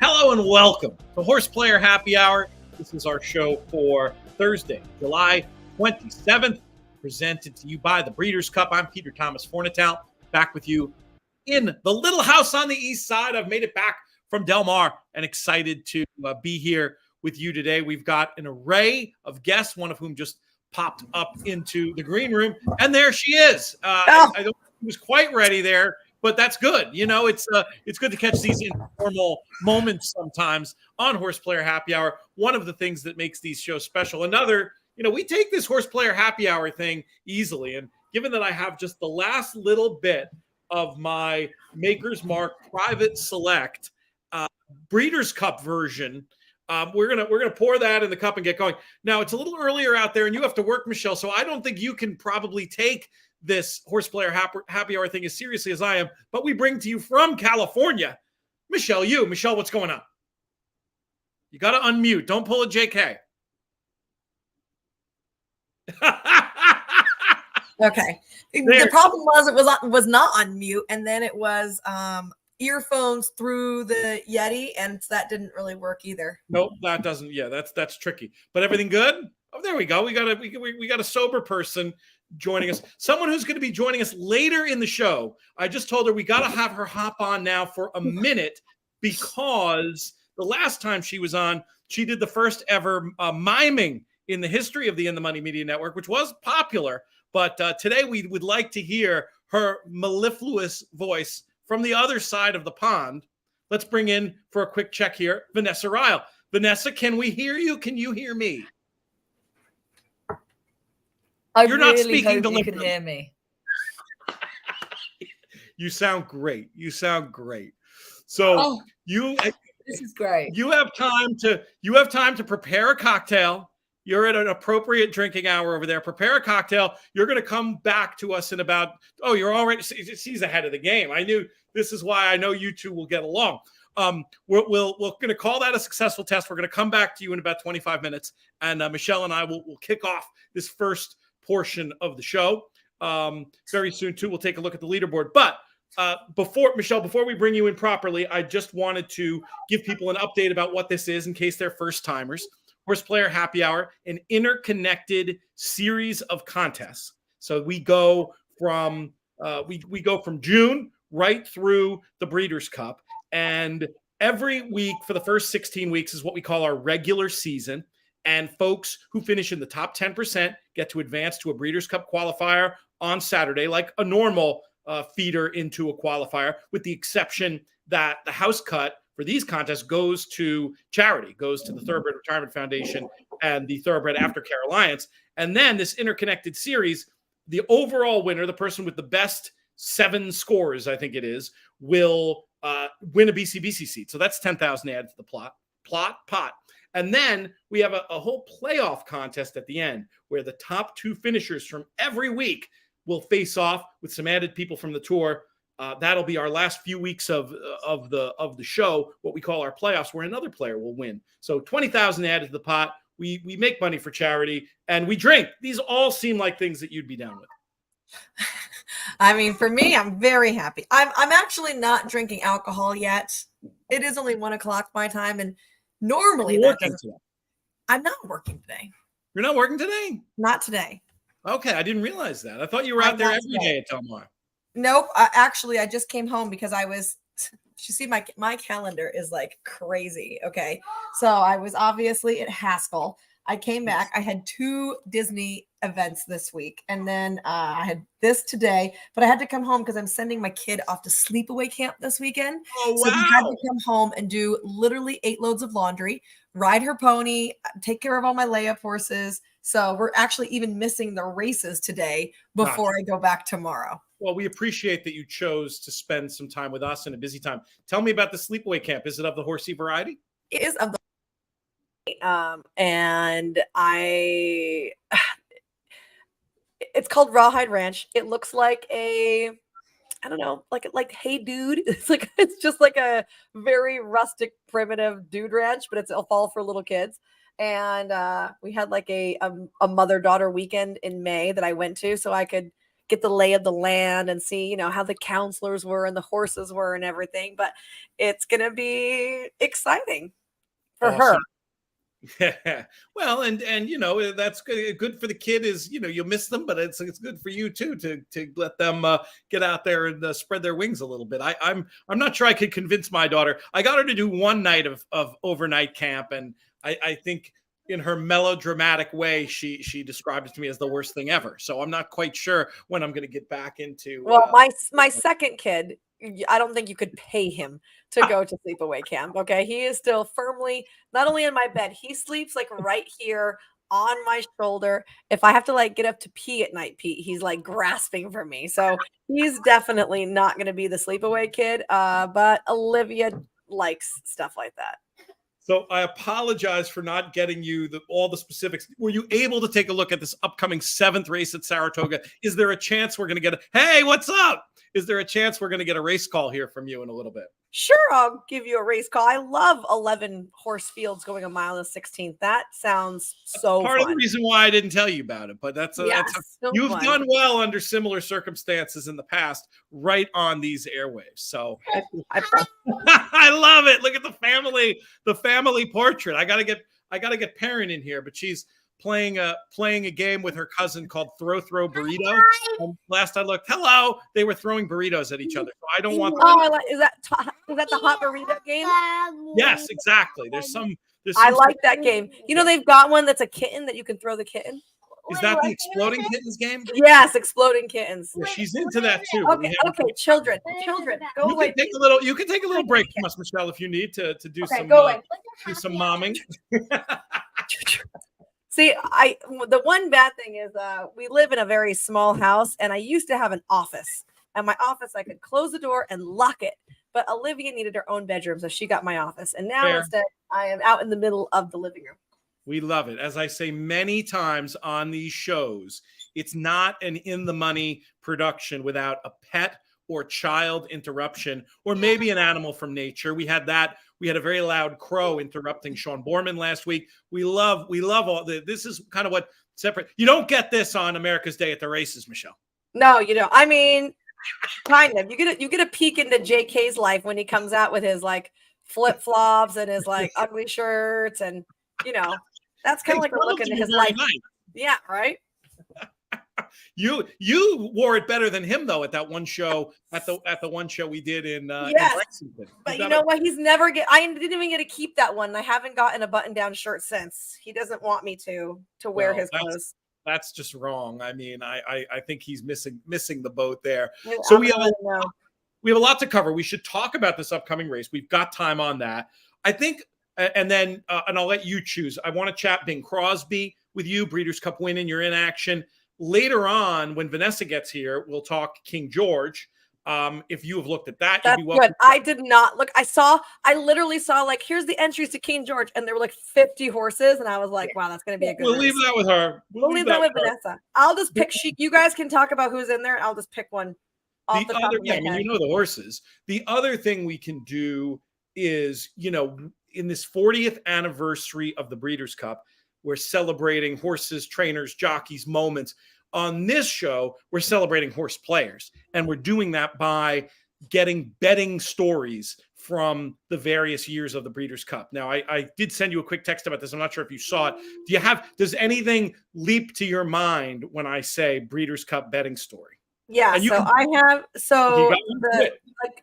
Hello and welcome to Horseplayer Happy Hour. This is our show for Thursday, July 27th, presented to you by the Breeders' Cup. I'm Peter Thomas Fornatown, back with you in the little house on the east side. I've made it back from Del Mar and excited to be here with you today. We've got an array of guests, one of whom just popped up into the green room, and there she is. I don't think she was quite ready there, but that's good. You know, it's good to catch these informal moments sometimes on Horseplayer Happy Hour. One of the things that makes these shows special. Another, you know, we take this Horseplayer Happy Hour thing easily. And given that I have just the last little bit of my Maker's Mark Private Select Breeders' Cup version, we're gonna pour that in the cup and get going. Now, it's a little earlier out there, and you have to work, Michelle, so I don't think you can probably take this Horseplayer Happy Hour thing as seriously as I am, but we bring to you from California, Michelle, what's going on? You got to unmute. Don't pull a JK. Okay. The problem was it was not on mute, and then it was earphones through the Yeti, and that didn't really work either. Nope, that doesn't. Yeah, that's tricky. But everything good? Oh, there we go. We got a sober person joining us. Someone who's going to be joining us later in the show. I just told her we got to have her hop on now for a minute because the last time she was on, she did the first ever miming in the history of the In the Money Media Network, which was popular. But today we would like to hear her mellifluous voice from the other side of the pond. Let's bring in for a quick check here, Vanessa Ryle. Vanessa, can we hear you? Can you hear me? You're not speaking deliberately. You can hear me. You sound great. So this is great. You have time to prepare a cocktail. You're at an appropriate drinking hour over there. Prepare a cocktail. You're going to come back to us in about. Oh, you're already. She's ahead of the game. I knew this is why I know you two will get along. We're going to call that a successful test. We're going to come back to you in about 25 minutes, and Michelle and I will kick off this first portion of the show very soon too. We'll take a look at the leaderboard, but before we bring you in properly, I just wanted to give people an update about what this is in case they're first timers. Horseplayer Happy Hour, an interconnected series of contests. So we go from June right through the Breeders' Cup, and every week for the first 16 weeks is what we call our regular season. And folks who finish in the top 10% get to advance to a Breeders' Cup qualifier on Saturday, like a normal feeder into a qualifier, with the exception that the house cut for these contests goes to charity, goes to the Thoroughbred Retirement Foundation and the Thoroughbred Aftercare Alliance. And then this interconnected series, the overall winner, the person with the best 7 scores, I think it is, will win a BCBC seat. So that's 10,000 added to the pot. And then we have a whole playoff contest at the end where the top 2 finishers from every week will face off with some added people from the tour. That'll be our last few weeks of the show, what we call our playoffs, where another player will win. So 20,000 added to the pot. We make money for charity and we drink. These all seem like things that you'd be down with. I mean, for me, I'm very happy. I'm actually not drinking alcohol yet. It is only 1:00 my time, and normally I'm not working today. You're not working today? Not today. Okay, I didn't realize that. I thought you were out there every day at Del Mar. Nope. Actually, I just came home because I was. You see, my calendar is like crazy. Okay, so I was obviously at Haskell. I came back. I had 2 Disney events this week, and then I had this today. But I had to come home because I'm sending my kid off to sleepaway camp this weekend. Oh, wow. So we had to come home and do literally 8 loads of laundry, ride her pony, take care of all my layup horses. So we're actually even missing the races today before I go back tomorrow. Well, we appreciate that you chose to spend some time with us in a busy time. Tell me about the sleepaway camp. Is it of the horsey variety? It is of the and it's called Rawhide Ranch. It looks like I don't know, like Hey Dude. It's just like a very rustic, primitive dude ranch, but it's all for little kids. And we had like a mother-daughter weekend in May that I went to, so I could get the lay of the land and see, how the counselors were and the horses were and everything. But it's gonna be exciting for her. Yeah. Well, and that's good for the kid is, you'll miss them, but it's good for you too, to let them get out there and spread their wings a little bit. I'm not sure I could convince my daughter. I got her to do one night of overnight camp. And I think in her melodramatic way, she described it to me as the worst thing ever. So I'm not quite sure when I'm going to get back into. Well, my second kid, I don't think you could pay him to go to sleepaway camp. Okay. He is still firmly not only in my bed, he sleeps like right here on my shoulder. If I have to like get up to pee at night, Pete, he's like grasping for me. So he's definitely not going to be the sleepaway kid. But Olivia likes stuff like that. So I apologize for not getting you all the specifics. Were you able to take a look at this upcoming 7th race at Saratoga? Is there a chance we're going to get hey, what's up? Is there a chance we're going to get a race call here from you in a little bit? Sure, I'll give you a race call. I love 11 horse fields going a mile and 16th. That sounds so part fun. of the reason why I didn't tell you about it, but you've done well under similar circumstances in the past, right on these airwaves. So I love it. Look at the family portrait. I gotta get Perrin in here, but she's playing a game with her cousin called Throw Burrito. And last I looked, they were throwing burritos at each other. So I don't want. Is that the hot burrito game? Yes, exactly. There's some I like that game. They've got one that's a kitten that you can throw the kitten. Is that the Exploding Kittens game? Yes, Exploding Kittens. Yeah, she's into that too. Okay, children, go away. You can take a little break from us, Michelle, if you need to do some momming. See, the one bad thing is we live in a very small house, and I used to have an office. And my office, I could close the door and lock it. But Olivia needed her own bedroom, so she got my office. And now instead, I am out in the middle of the living room. We love it. As I say many times on these shows, it's not an in-the-money production without a pet or child interruption, or maybe an animal from nature. We had that. We had a very loud crow interrupting Sean Borman last week. We love all this is kind of what separate. You don't get this on America's Day at the Races, Michelle. No, you don't. I mean, kind of. You get a peek into JK's life when he comes out with his like flip-flops and his like ugly shirts, and that's kind of like a look into his life. Nice. Yeah, right. You wore it better than him though at that one show at the one show we did in Lexington. But you know what? He's never I didn't even get to keep that one. I haven't gotten a button-down shirt since. He doesn't want me to wear his clothes. That's just wrong. I mean, I think he's missing the boat there. So we have a lot to cover. We should talk about this upcoming race. We've got time on that. I think, and then and I'll let you choose. I want to chat Bing Crosby with you, Breeders' Cup winning. You're in action. Later on, when Vanessa gets here, we'll talk King George. If you have looked at that, that's you'd be welcome. Good. I did not look. I literally saw like, here's the entries to King George, and there were like 50 horses, and I was like, wow, that's going to be a good. We'll leave that with her. We'll leave that with Vanessa. I'll just pick. You guys can talk about who's in there. I'll just pick one. Off the top of my head. The horses. The other thing we can do is, in this 40th anniversary of the Breeders' Cup, we're celebrating horses, trainers, jockeys, moments. On this show, we're celebrating horse players, and we're doing that by getting betting stories from the various years of the Breeders' Cup. Now, I did send you a quick text about this. I'm not sure if you saw it. Does anything leap to your mind when I say Breeders' Cup betting story? Yeah, And so I have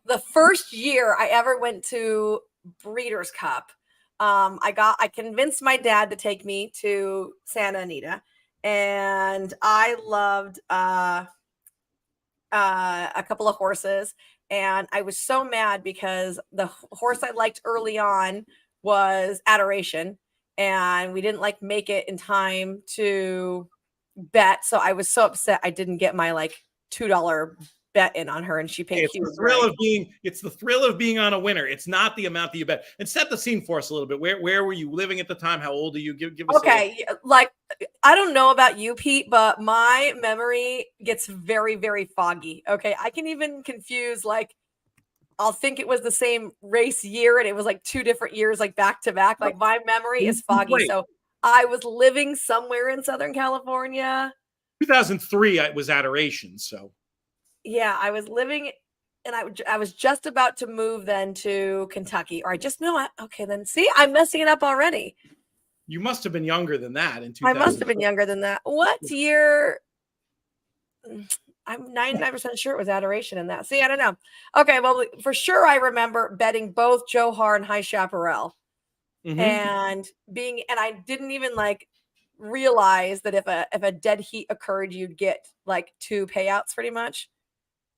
the first year I ever went to Breeders' Cup, I convinced my dad to take me to Santa Anita, and I loved a couple of horses, and I was so mad because the horse I liked early on was Adoration, and we didn't make it in time to bet, so I was so upset I didn't get my $2 bet in on her, and she paid huge. It's the thrill of being on a winner. It's not the amount that you bet. And set the scene for us a little bit. Where were you living at the time? How old are you? Give us I don't know about you, Pete, but my memory gets very, very foggy. Okay, I can even confuse I'll think it was the same race year and it was 2 different years back to back. My memory is foggy. So I was living somewhere in Southern California. 2003 it was Adoration. So yeah, I was living, and I was just about to move then to Kentucky, or I just know it. Okay, then see, I'm messing it up already. You must have been younger than that in 2000. I must have been younger than that. What year? I'm 99% sure it was Adoration in that. See, I don't know. Okay, well, for sure I remember betting both Johar and High Chaparral. Mm-hmm. And I didn't even realize that if a dead heat occurred, you'd get 2 payouts pretty much.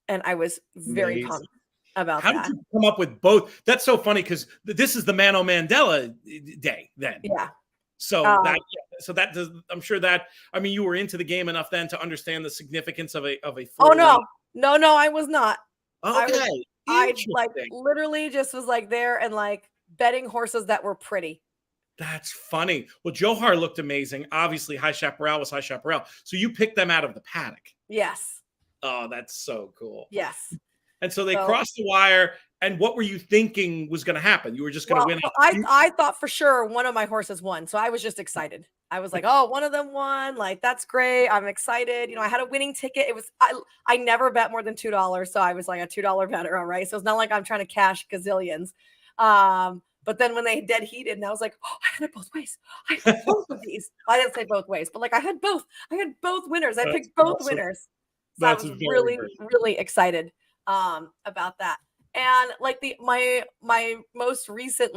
And I was very pumped about that. How did you come up with both? That's so funny because this is the Mano Mandela day then. Yeah. So that does, I'm sure that, you were into the game enough then to understand the significance of a. Oh no, I was not. Okay. I literally just was there and betting horses that were pretty. That's funny. Well, Johar looked amazing. Obviously, High Chaparral was High Chaparral. So you picked them out of the paddock. Yes. Oh, that's so cool. Yes. And so they crossed the wire. And what were you thinking was going to happen? You were just going to win. I thought for sure one of my horses won. So I was just excited. I was oh, one of them won. That's great. I'm excited. I had a winning ticket. It was, I never bet more than $2. So I was a $2 better. All right. So it's not like I'm trying to cash gazillions. But then when they dead heated, and I was oh, I had it both ways. I had both of these. I didn't say both ways, but I had both. I had both winners. I picked both winners. So I was really, really excited about that. And my most recent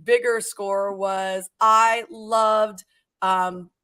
bigger score was I loved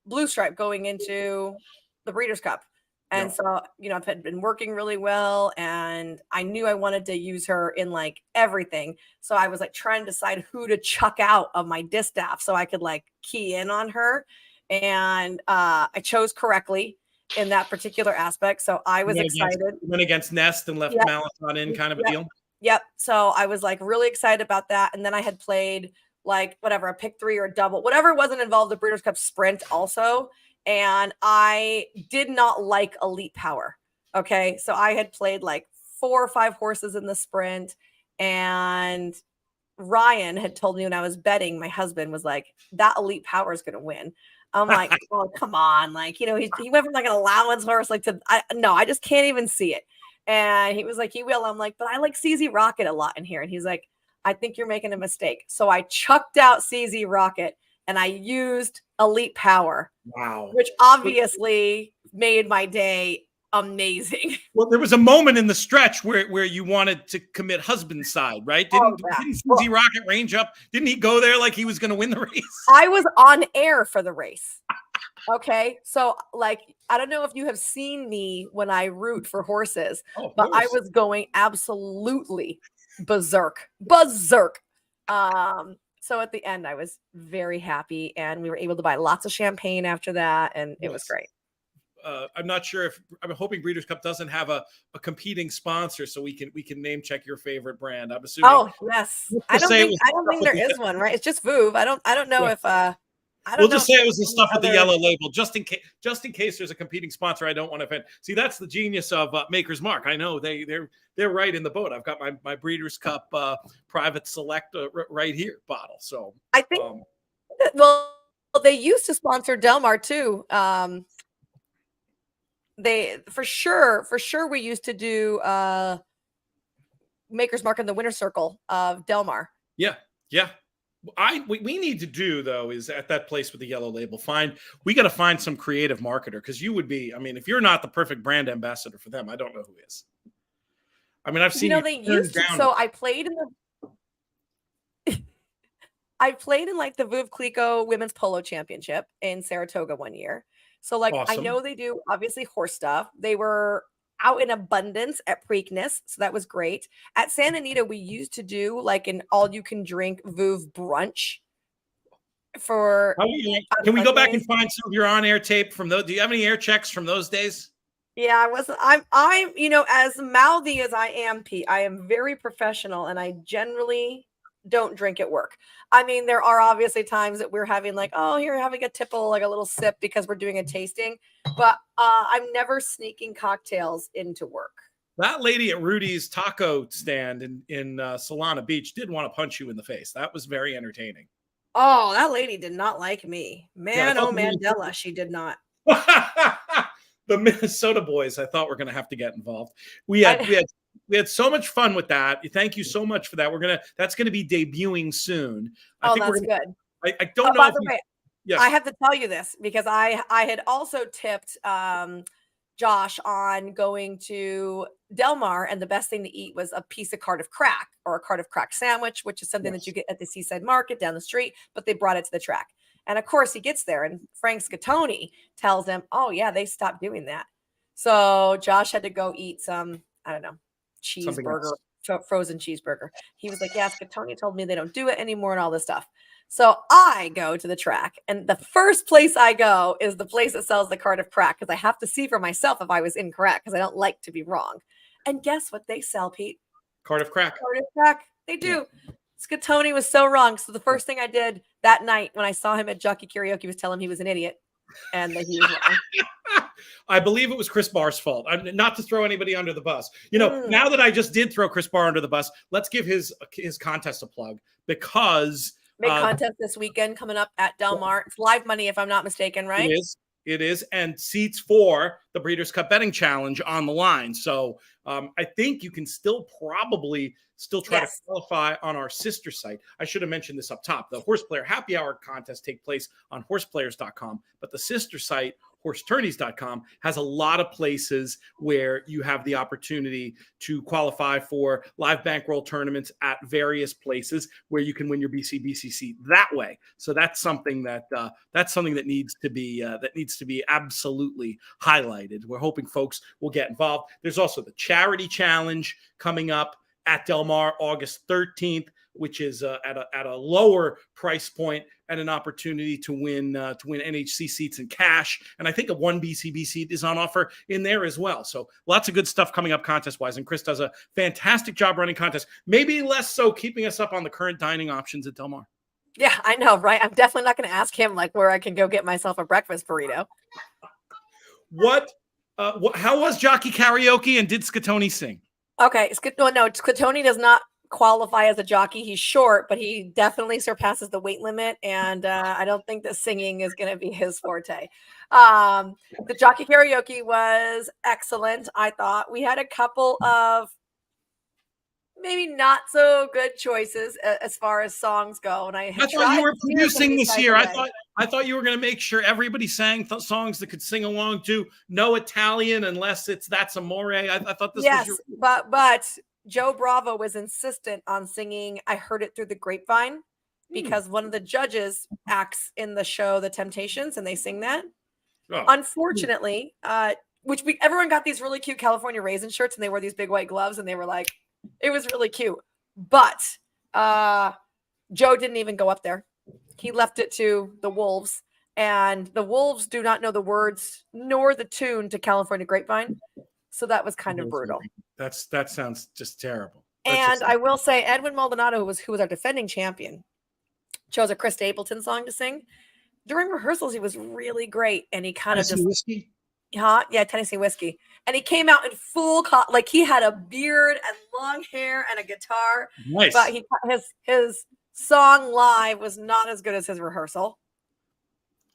Blue Stripe going into the Breeders' Cup. And so, I've had been working really well, and I knew I wanted to use her in everything. So I was trying to decide who to chuck out of my distaff so I could key in on her. And I chose correctly in that particular aspect. So I was excited. Went against Nest and left Marathon in kind of a deal. Yep. So I was really excited about that. And then I had played whatever, a pick 3 or a double, whatever wasn't involved, the Breeders' Cup Sprint also. And I did not like Elite Power. Okay. So I had played 4 or 5 horses in the sprint, and Ryan had told me when I was betting, my husband was that Elite Power is going to win. I'm oh, come on. He went from an allowance horse I just can't even see it. And he was he will. I'm but I like CZ Rocket a lot in here. And he's I think you're making a mistake. So I chucked out CZ Rocket and I used Elite Power. Wow. Which obviously made my day amazing. Well, there was a moment in the stretch where you wanted to commit husband's side, right? Didn't CZ Rocket range up? Didn't he go there like he was going to win the race? I was on air for the race. Okay. So I don't know if you have seen me when I root for horses, but I was going absolutely berserk. So at the end, I was very happy, and we were able to buy lots of champagne after that, and it was great. I'm not sure I'm hoping Breeders' Cup doesn't have a competing sponsor, so we can name check your favorite brand. I'm assuming. Oh yes, I don't think there is one, right? It's just Vouv. I don't know if we'll just say it was the stuff with the yellow label, just in case there's a competing sponsor. I don't want to offend. See, that's the genius of Maker's Mark. I know they're right in the boat. I've got my Breeders' Cup private select right here bottle. So I think they used to sponsor Del Mar too. They for sure we used to do Maker's Mark in the winner's circle of Del Mar. Yeah. We need to do, though, is at that place with the yellow label, we got to find some creative marketer, because you would be, I mean, if you're not the perfect brand ambassador for them, I don't know who is. I mean, I've seen they used to. So I played in like the Veuve Clicquot Women's Polo Championship in Saratoga one year. So like Awesome. I know they do obviously horse stuff. They were out in abundance at Preakness, so that was great. At Santa Anita, we used to do like an all-you-can-drink Veuve brunch. Can we go back and find some of your on-air tape from those? Do you have any air checks from those days? Yeah, I'm as mouthy as I am, Pete, I am very professional, and I generally don't drink at work. I mean, there are obviously times that we're having like, oh, here, having a tipple, like a little sip because we're doing a tasting, but I'm never sneaking cocktails into work. That lady at Rudy's taco stand in Solana Beach did want to punch you in the face. That was very entertaining. Oh, that lady did not like me. Mandela, she did not. The Minnesota boys, I thought, were going to have to get involved. We had so much fun with that. Thank you so much for that. That's going to be debuting soon. I think that's good. I don't know. By the way, yes. I have to tell you this because I had also tipped Josh on going to Del Mar, and the best thing to eat was a piece of Cardiff crack, or a Cardiff crack sandwich, which is something that you get at the Seaside Market down the street, but they brought it to the track. And of course he gets there, and Frank Scattoni tells him, oh yeah, they stopped doing that. So Josh had to go eat some, I don't know, cheeseburger, frozen cheeseburger. He was like, yeah, Scattoni told me they don't do it anymore and all this stuff. So I go to the track, and the first place I go is the place that sells the Cardiff crack, because I have to see for myself if I was incorrect, because I don't like to be wrong. And guess what they sell, Pete? Cardiff crack. Cardiff crack. They do. Yeah. Scattoni was so wrong. So the first thing I did that night when I saw him at Jockey Karaoke was tell him he was an idiot, and that he was wrong. I believe it was Chris Barr's fault. Not to throw anybody under the bus. Now that I just did throw Chris Barr under the bus, let's give his contest a plug, because big contest this weekend coming up at Del Mar. It's live money, if I'm not mistaken, right? It is, and seats for the Breeders' Cup Betting Challenge on the line. So I think you can probably try to qualify on our sister site. I should have mentioned this up top. The Horseplayer Happy Hour contest take place on horseplayers.com, but the sister site, horsetourneys.com, has a lot of places where you have the opportunity to qualify for live bankroll tournaments at various places where you can win your BCBCC that way. So that's something that needs to be absolutely highlighted. We're hoping folks will get involved. There's also the charity challenge coming up at Del Mar August 13th, which is at a lower price point, and an opportunity to win NHC seats and cash. And I think a 1 BCB seat is on offer in there as well. So lots of good stuff coming up contest-wise. And Chris does a fantastic job running contests, maybe less so keeping us up on the current dining options at Del Mar. Yeah, I know, right? I'm definitely not going to ask him like where I can go get myself a breakfast burrito. How was Jockey Karaoke, and did Scattoni sing? Okay, Scattoni does not qualify as a jockey. He's short, but he definitely surpasses the weight limit, and I don't think that singing is going to be his forte. The Jockey Karaoke was excellent. I thought we had a couple of maybe not so good choices as far as songs go, and I thought you were producing this year. I thought you were going to make sure everybody sang songs that could sing along to. No Italian unless that's Amore. I thought this was your... but Joe Bravo was insistent on singing I Heard It Through the Grapevine, because one of the judges acts in the show The Temptations, and they sing that. Unfortunately, everyone got these really cute California Raisin shirts, and they wore these big white gloves, and they were like, it was really cute. But Joe didn't even go up there. He left it to the Wolves, and the Wolves do not know the words nor the tune to California Grapevine. So that was kind of brutal. That sounds just terrible. I will say Edwin Maldonado, who was our defending champion, chose a Chris Stapleton song to sing. During rehearsals, he was really great, and he kind of just whiskey. Yeah, Tennessee Whiskey. And he came out in full like he had a beard and long hair and a guitar. Nice. But his song live was not as good as his rehearsal.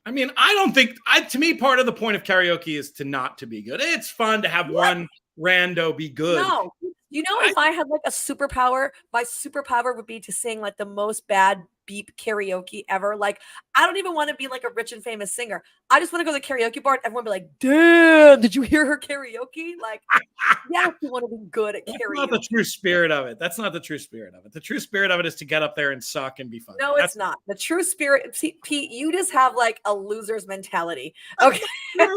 I mean, I don't think to me, part of the point of karaoke is to be good. It's fun to have one rando be good. No, You know, if I had like a superpower, my superpower would be to sing like the most bad beep karaoke ever. Like, I don't even want to be like a rich and famous singer. I just want to go to the karaoke bar and everyone be like, damn, did you hear her karaoke? Like, yes, you want to be good at karaoke. That's not the true spirit of it. That's not the true spirit of it. The true spirit of it is to get up there and suck and be funny. No, it's not. The true spirit, Pete, you just have like a loser's mentality. Okay. There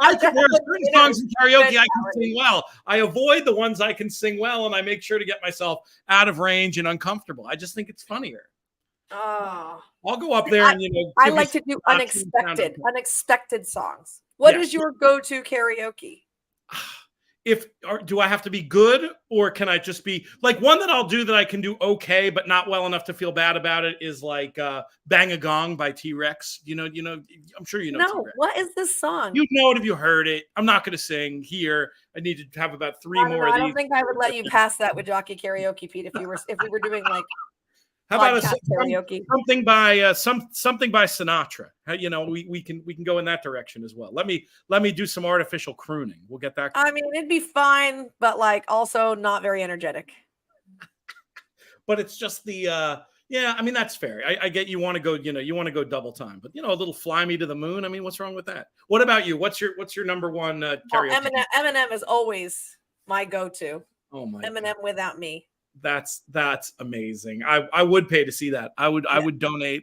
are certain songs in karaoke I can sing well. I avoid the ones I can sing well, and I make sure to get myself out of range and uncomfortable. I just think it's funnier. Oh, I'll go up there and I like to do unexpected songs. What is your go-to karaoke? Do I have to be good, or can I just be like one that I'll do that I can do okay, but not well enough to feel bad about it is like Bang a Gong by T-Rex. You know, I'm sure you know. No, T-Rex. What is this song? You know it if you heard it. I'm not going to sing here. I need to have about three more. I don't think I would let you pass that with jockey karaoke, Pete. If we were doing like how about karaoke? something by something by Sinatra? You know, we can go in that direction as well. Let me do some artificial crooning. We'll get that. I mean, it'd be fine, but like also not very energetic. But it's just the yeah. I mean, that's fair. I get you want to go. You want to go double time, but a little Fly Me to the Moon. I mean, what's wrong with that? What about you? What's your number one karaoke? Eminem is always my go-to. Oh my! Eminem without me. That's amazing. I would pay to see that. I would donate.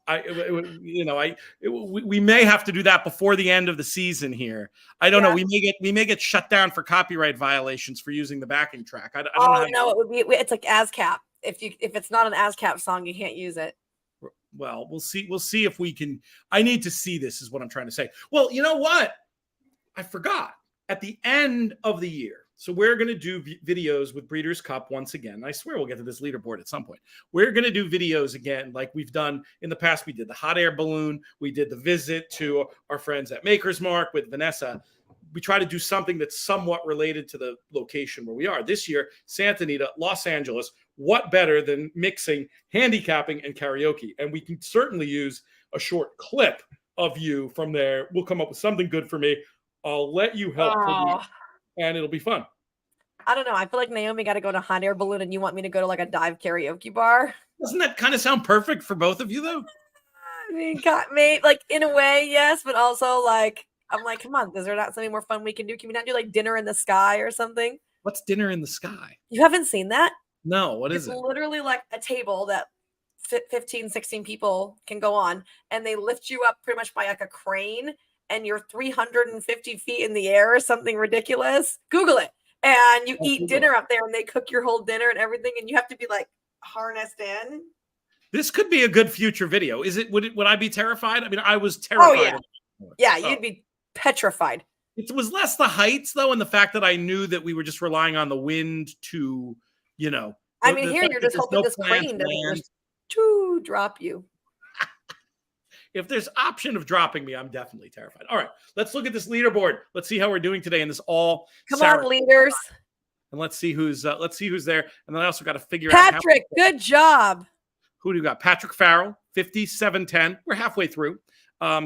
We may have to do that before the end of the season here. I don't know. We may get shut down for copyright violations for using the backing track. I don't know. No, it would be. It's like ASCAP. If it's not an ASCAP song, you can't use it. Well, we'll see. We'll see if we can. I need to see this. Is what I'm trying to say. Well, you know what? I forgot. At the end of the year. So we're going to do videos with Breeders' Cup once again. I swear we'll get to this leaderboard at some point. We're going to do videos again like we've done in the past. We did the hot air balloon. We did the visit to our friends at Maker's Mark with Vanessa. We try to do something that's somewhat related to the location where we are. This year, Santa Anita, Los Angeles. What better than mixing handicapping and karaoke? And we can certainly use a short clip of you from there. We'll come up with something good for me. I'll let you help for me. And it'll be fun. I don't know. I feel like Naomi got to go to hot air balloon and you want me to go to like a dive karaoke bar. Doesn't that kind of sound perfect for both of you though? I mean, like in a way, yes, but also like, I'm like, come on, is there not something more fun we can do? Can we not do like dinner in the sky or something? What's dinner in the sky? You haven't seen that? No, what is it? It's literally like a table that 15, 16 people can go on and they lift you up pretty much by like a crane. And you're 350 feet in the air or something ridiculous. Google it. And you eat dinner up there and they cook your whole dinner and everything. And you have to be like harnessed in. This could be a good future video. Would I be terrified? I mean, I was terrified. Oh, yeah. You'd be petrified. It was less the heights though. And the fact that I knew that we were just relying on the wind to, I mean, here you're just hoping this crane doesn't just drop you. If there's option of dropping me, I'm definitely terrified. All right, let's look at this leaderboard. Let's see how we're doing today in this all. Come on, leaders. And let's see who's there. And then I also got to figure out Patrick. Good job. Who do you got? Patrick Farrell, 5710. We're halfway through.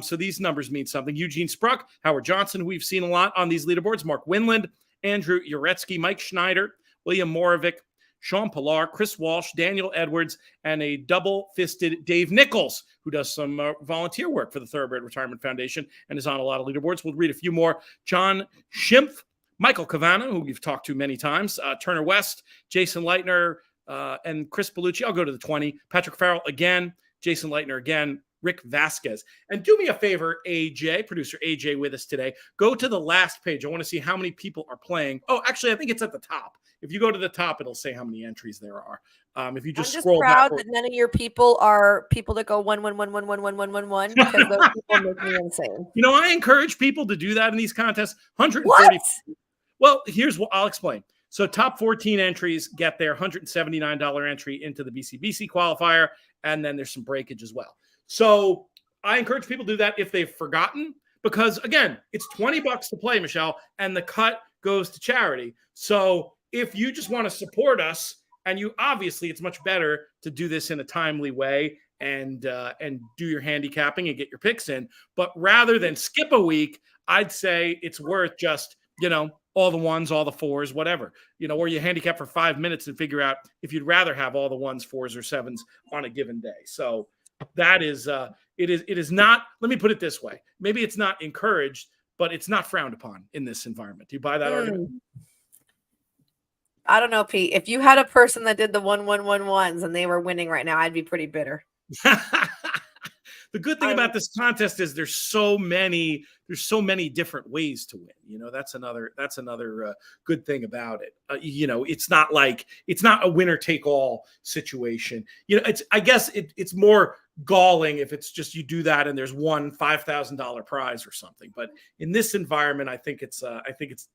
So these numbers mean something. Eugene Spruck, Howard Johnson, who we've seen a lot on these leaderboards. Mark Winland, Andrew Uretsky, Mike Schneider, William Moravik, Sean Pillar, Chris Walsh, Daniel Edwards, and a double-fisted Dave Nichols, who does some volunteer work for the Thoroughbred Retirement Foundation and is on a lot of leaderboards. We'll read a few more. John Schimpf, Michael Cavana, who we've talked to many times, Turner West, Jason Leitner, and Chris Bellucci. I'll go to the 20. Patrick Farrell again, Jason Leitner again, Rick Vasquez. And do me a favor, AJ, producer AJ with us today. Go to the last page. I want to see how many people are playing. Oh, actually, I think it's at the top. If you go to the top, it'll say how many entries there are. If you just scroll proud backward. that none of your people are people that go 1-1-1-1-1-1-1-1-1 because those people make me insane. I encourage people to do that in these contests. 140. What? Well, here's what I'll explain. So top 14 entries get their $179 entry into the BCBC qualifier, and then there's some breakage as well. So I encourage people to do that if they've forgotten, because again, it's $20 to play, Michelle, and the cut goes to charity. So if you just want to support us, and it's much better to do this in a timely way and do your handicapping and get your picks in. But rather than skip a week, I'd say it's worth just all the ones, all the fours, whatever, or you handicap for 5 minutes and figure out if you'd rather have all the ones, fours, or sevens on a given day. So that is, it is not, let me put it this way. Maybe it's not encouraged, but it's not frowned upon in this environment. Do you buy that argument? I don't know, Pete. If you had a person that did the 1-1-1-1s and they were winning right now, I'd be pretty bitter. The good thing about this contest is there's so many different ways to win. That's another good thing about it. It's not a winner take all situation. I guess it's more galling if it's just you do that and there's one $5,000 prize or something. But in this environment, I think it's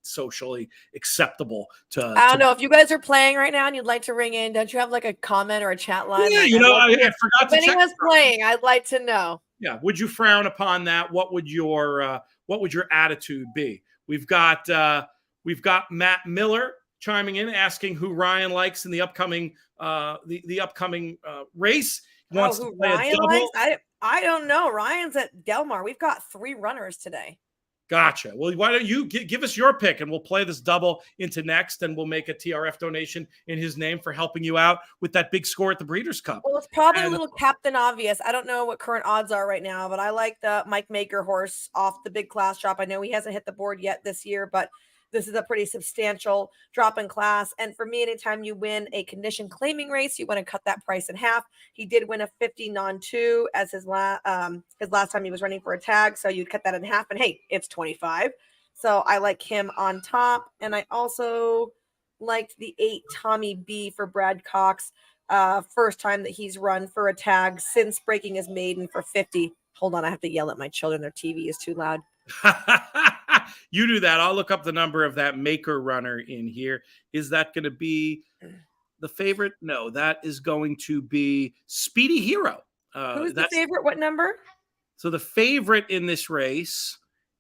socially acceptable to. I don't know if you guys are playing right now and you'd like to ring in. Don't you have like a comment or a chat line? Yeah, I forgot to. If anyone's playing, I'd like to know. Yeah, would you frown upon that? What would your attitude be? We've got Matt Miller chiming in, asking who Ryan likes in the upcoming race. He wants to play Ryan a double. Likes? I don't know. Ryan's at Del Mar. We've got 3 runners today. Gotcha. Well, why don't you give us your pick and we'll play this double into next and we'll make a TRF donation in his name for helping you out with that big score at the Breeders' Cup. Well, it's probably a little Captain Obvious. I don't know what current odds are right now, but I like the Mike Maker horse off the big class drop. I know he hasn't hit the board yet this year, but this is a pretty substantial drop in class. And for me, anytime you win a condition claiming race, you want to cut that price in half. He did win a 50 non-2 as his last time he was running for a tag. So you'd cut that in half and hey, it's 25. So I like him on top. And I also liked the 8 Tommy B for Brad Cox. First time that he's run for a tag since breaking his maiden for 50. Hold on. I have to yell at my children. Their TV is too loud. You do that. I'll look up the number of that Maker runner in here. Is that going to be the favorite? No, that is going to be Speedy Hero. Who's the favorite? What number? So the favorite in this race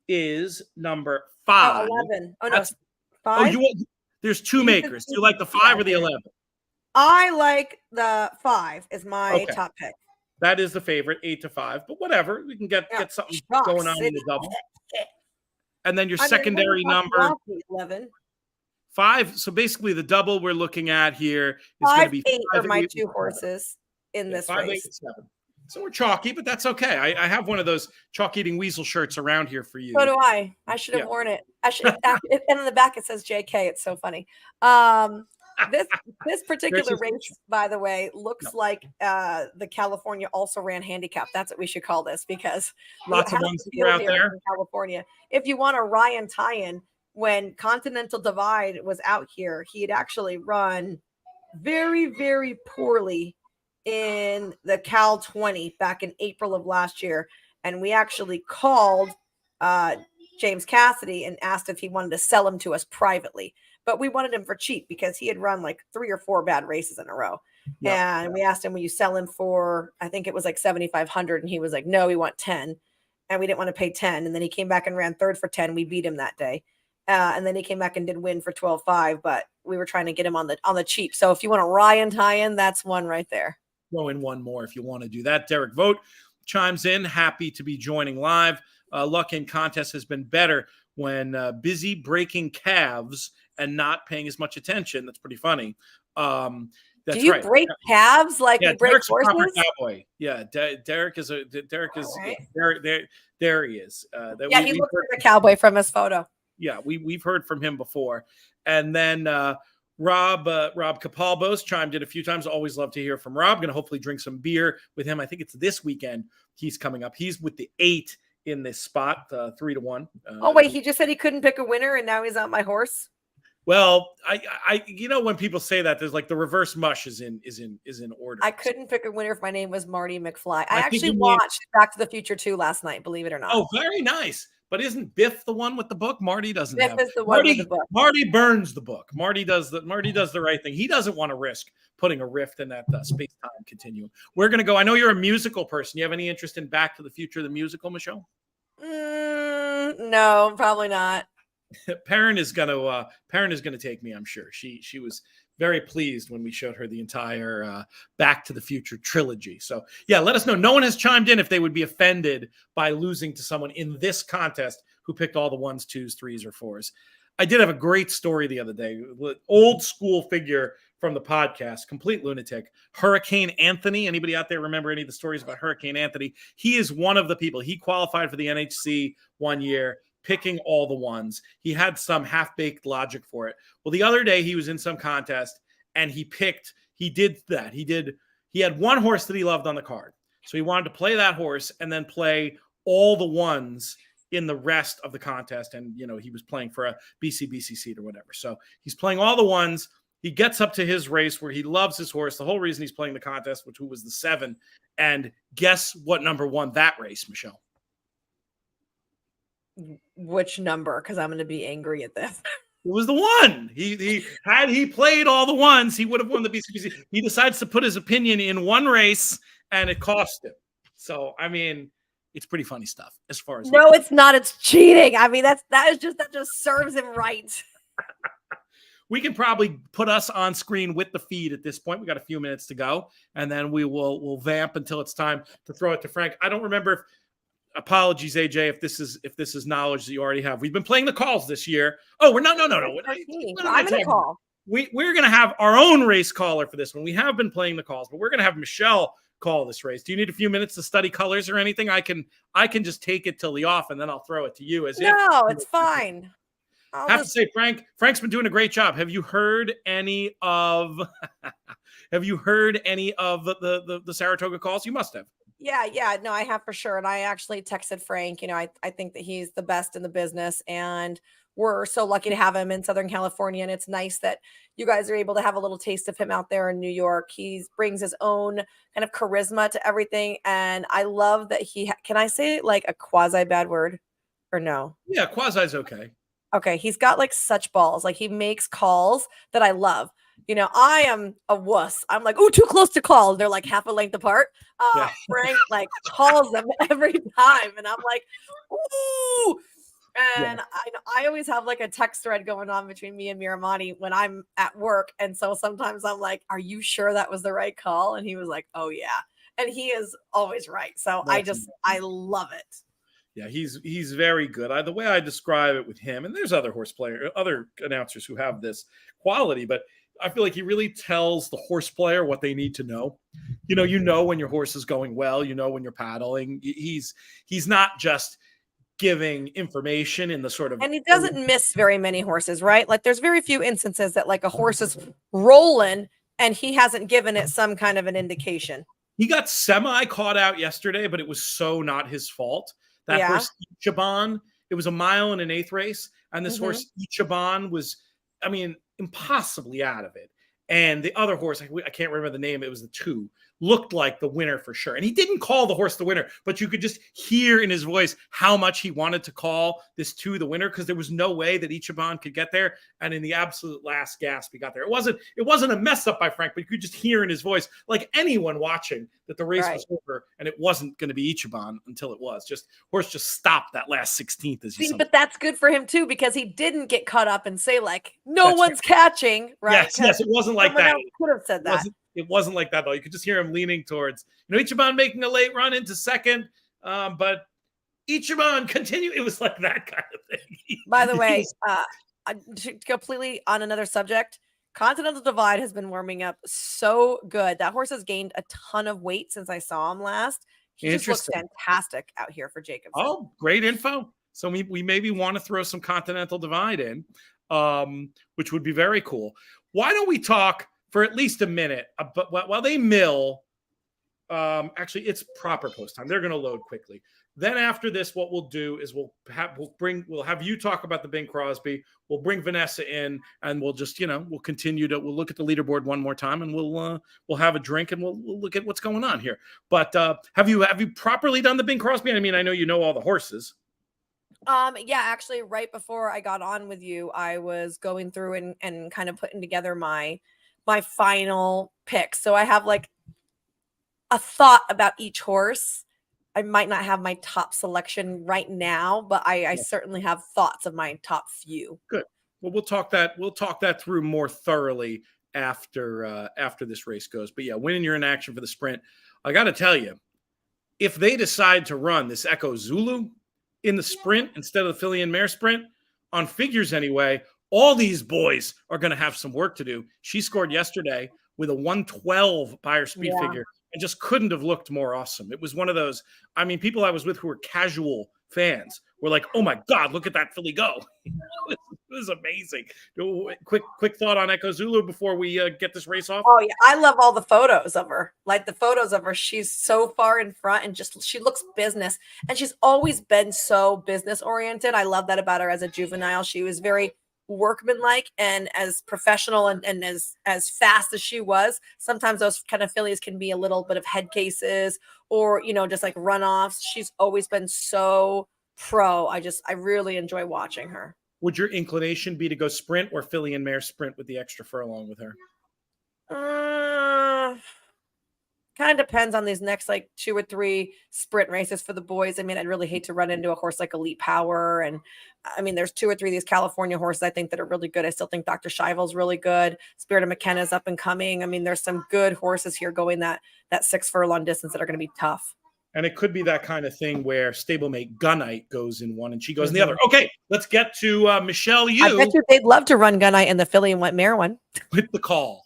is number 5. 11. Oh, no, 5? There's 2 Makers. Do you like the 5 or the 11? I like the 5 is my top pick. That is the favorite, 8-5. But whatever, we can get something going on in the double. And then your secondary number 11. 5. So basically, the double we're looking at here is 5, going to be 8 are my 2 horses in this 5, race. 8, 7. So we're chalky, but that's okay. I have one of those chalk eating weasel shirts around here for you. So do I. I should have worn it. I should. And on the back it says JK. It's so funny. This particular race, by the way, looks like the California also ran handicap. That's what we should call this because lots of ones that are out there in California. If you want a Ryan tie-in, when Continental Divide was out here, he had actually run very, very poorly in the Cal 20 back in April of last year. And we actually called James Cassidy and asked if he wanted to sell him to us privately. But we wanted him for cheap because he had run like 3 or 4 bad races in a row. And we asked him, will you sell him for, I think it was like 7,500. And he was like, no, we want 10. And we didn't want to pay 10. And then he came back and ran 3rd for 10. We beat him that day. And then he came back and did win for 12.5, but we were trying to get him on the cheap. So if you want a Ryan tie-in, that's one right there. Throw in one more if you want to do that. Derek Vogt chimes in, happy to be joining live. Luck in contest has been better when busy breaking calves and not paying as much attention. That's pretty funny. That's Do you break calves like you break Derek's horses? A proper cowboy. Yeah, Derek is right. there he is. He looks like a cowboy from his photo. Yeah, we've heard from him before. And then Rob Capalbos chimed in a few times. Always love to hear from Rob. Going to hopefully drink some beer with him. I think it's this weekend he's coming up. He's with the 8 in this spot, 3-1. Oh wait, he just said he couldn't pick a winner, and now he's on my horse. Well, I when people say that, there's like the reverse mush is in order. I couldn't pick a winner if my name was Marty McFly. I actually watched Back to the Future 2 last night, believe it or not. Oh, very nice. But isn't Biff the one with the book? Marty doesn't. Biff is the one with the book. Marty burns the book. Marty does the right thing. He doesn't want to risk putting a rift in that space-time continuum. We're gonna go. I know you're a musical person. You have any interest in Back to the Future, the musical, Michelle? No, probably not. Perrin is gonna take me. I'm sure she was very pleased when we showed her the entire Back to the Future trilogy. So yeah, let us know. No one has chimed in if they would be offended by losing to someone in this contest who picked all the 1s, 2s, 3s, or 4s. I did have a great story the other day. Old school figure from the podcast, complete lunatic. Hurricane Anthony. Anybody out there remember any of the stories about Hurricane Anthony? He is one of the people. He qualified for the NHC one year, picking all the ones. He had some half-baked logic for it. Well, the other day he was in some contest and he did that. He had one horse that he loved on the card. So he wanted to play that horse and then play all the ones in the rest of the contest. And, he was playing for a BC seat or whatever. So he's playing all the ones. He gets up to his race where he loves his horse. The whole reason he's playing the contest, who was the 7. And guess what number won that race, Michelle? Which number? Because I'm going to be angry at this. It was the 1. He played all the ones, he would have won the BCBC. He decides to put his opinion in one race, and it cost him. So, I mean, it's pretty funny stuff as far as. No, it's not. It's cheating. I mean, that just serves him right. We can probably put us on screen with the feed at this point. We got a few minutes to go, and then we'll vamp until it's time to throw it to Frank. I don't remember. Apologies, AJ, if this is knowledge that you already have. We've been playing the calls this year. Oh, we're not. No. I'm going to call. We're going to have our own race caller for this one. We have been playing the calls, but we're going to have Michelle call this race. Do you need a few minutes to study colors or anything? I can just take it till the off, and then I'll throw it to you. It's fine. I have to say, Frank's been doing a great job. Have you heard any of the Saratoga calls? You must have. Yeah. No, I have for sure. And I actually texted Frank. I think that he's the best in the business, and we're so lucky to have him in Southern California. And it's nice that you guys are able to have a little taste of him out there in New York. He brings his own kind of charisma to everything. And I love that can I say like a quasi bad word or no? Yeah, quasi is okay. Okay. He's got like such balls. Like he makes calls that I love. I am a wuss. I'm like, ooh, too close to call. They're like half a length apart. Frank like calls them every time. And I'm like, ooh. And I always have like a text thread going on between me and Miramani when I'm at work. And so sometimes I'm like, are you sure that was the right call? And he was like, oh yeah. And he is always right. So I love it. Yeah, he's very good. The way I describe it with him, and there's other other announcers who have this quality, but I feel like he really tells the horse player what they need to know. You know when your horse is going well, when you're paddling. He's not just giving information in the sort of. And he doesn't miss very many horses, right? Like there's very few instances that like a horse is rolling and he hasn't given it some kind of an indication. He got semi caught out yesterday, but it was so not his fault. That horse Ichiban, it was a 1 1/8 race, and this horse Ichiban was, impossibly out of it. And the other horse, I can't remember the name, it was the 2, looked like the winner for sure. And he didn't call the horse the winner, but you could just hear in his voice how much he wanted to call this 2 the winner, because there was no way that Ichiban could get there. And in the absolute last gasp, he got there. It wasn't a mess up by Frank, but you could just hear in his voice, like anyone watching, that the race was over and it wasn't going to be Ichiban until it was. Horse just stopped that last 16th. But that's good for him too, because he didn't get caught up and say like, no one's catching, right? Yes, it wasn't like that. Could have said that. It wasn't like that, though. You could just hear him leaning towards, Ichiban making a late run into second, but Ichiban continue. It was like that kind of thing. By the way, completely on another subject, Continental Divide has been warming up so good. That horse has gained a ton of weight since I saw him last. He just looks fantastic out here for Jacobson. Oh, great info. So we maybe want to throw some Continental Divide in, which would be very cool. Why don't we talk for at least a minute, but while they mill, actually it's proper post time. They're going to load quickly. Then after this, what we'll do is we'll have you talk about the Bing Crosby. We'll bring Vanessa in, and we'll just we'll continue we'll look at the leaderboard one more time, and we'll have a drink, and we'll look at what's going on here. But have you properly done the Bing Crosby? I know you know all the horses. Yeah, actually, right before I got on with you, I was going through and kind of putting together my final pick. So I have like a thought about each horse. I might not have my top selection right now, but I certainly have thoughts of my top few. Good. Well, we'll talk that through more thoroughly after this race goes. But yeah, winning you're in action for the sprint. I got to tell you, if they decide to run this Echo Zulu in the sprint instead of the filly and mare sprint, on figures anyway, all these boys are going to have some work to do. She scored yesterday with a 112 Beyer speed figure and just couldn't have looked more awesome. It was one of those, I mean, people I was with who were casual fans were like, oh my God, look at that filly go. It was amazing. Quick thought on Echo Zulu before we get this race off. Oh yeah, I love all the photos of her. Like the photos of her, she's so far in front and just she looks business. And she's always been so business oriented. I love that about her as a juvenile. She was very workmanlike and as professional and as fast as she was. Sometimes those kind of fillies can be a little bit of head cases or just like runoffs. She's always been so pro. I really enjoy watching her. Would your inclination be to go sprint or filly and mare sprint with the extra furlong with her? Kind of depends on these next like 2 or 3 sprint races for the boys. I mean, I'd really hate to run into a horse like Elite Power. And I mean, there's 2 or 3 of these California horses I think that are really good. I still think Dr. Shivel's really good. Spirit of McKenna's up and coming. I mean, there's some good horses here going that 6 furlong distance that are going to be tough. And it could be that kind of thing where stablemate Gunite goes in one and she goes in the other. Okay, let's get to Michelle. I bet you they'd love to run Gunite in the filly and mare one. With the call.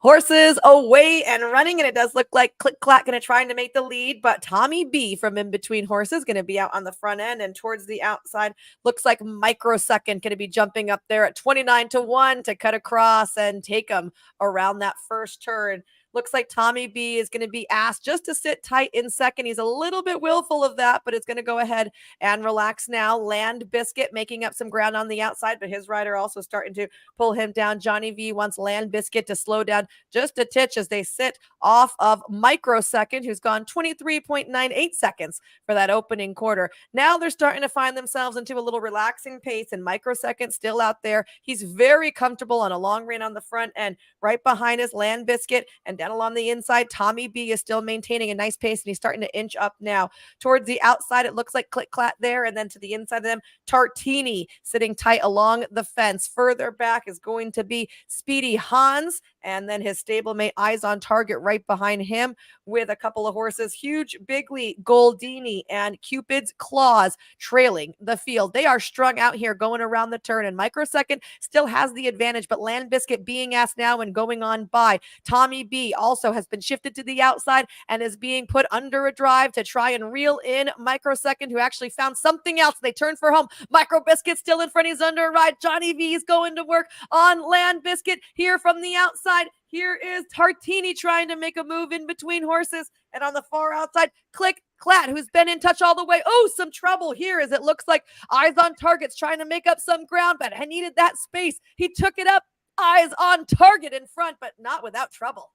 Horses away and running, and it does look like Click Clack going to trying to make the lead, but Tommy B from In Between Horses going to be out on the front end, and towards the outside looks like Microsecond going to be jumping up there at 29-1 to cut across and take them around that first turn. Looks like Tommy B is going to be asked just to sit tight in second. He's a little bit willful of that, but it's going to go ahead and relax now. Land Biscuit making up some ground on the outside, but his rider also starting to pull him down. Johnny V wants Land Biscuit to slow down just a titch as they sit off of Microsecond, who's gone 23.98 seconds for that opening quarter. Now they're starting to find themselves into a little relaxing pace, and Microsecond still out there. He's very comfortable on a long rein on the front end. Right behind his Land Biscuit and down along the inside, Tommy B is still maintaining a nice pace, and he's starting to inch up now. Towards the outside, it looks like Click Clack there, and then to the inside of them, Tartini sitting tight along the fence. Further back is going to be Speedy Hans, and then his stablemate Eyes on Target right behind him with a couple of horses, Huge Bigley, Goldini, and Cupid's Claws trailing the field. They are strung out here going around the turn, and Microsecond still has the advantage, but Land Biscuit being asked now and going on by. Tommy B also has been shifted to the outside and is being put under a drive to try and reel in Microsecond, who actually found something else. They turn for home. Micro Biscuit still in front. He's under a ride. Johnny V is going to work on Land Biscuit here from the outside. Here is Tartini trying to make a move In Between Horses. And on the far outside, Click Clack, who's been in touch all the way. Oh, some trouble here as it looks like Eyes on Target's trying to make up some ground, but I needed that space. He took it up. Eyes on Target in front, but not without trouble.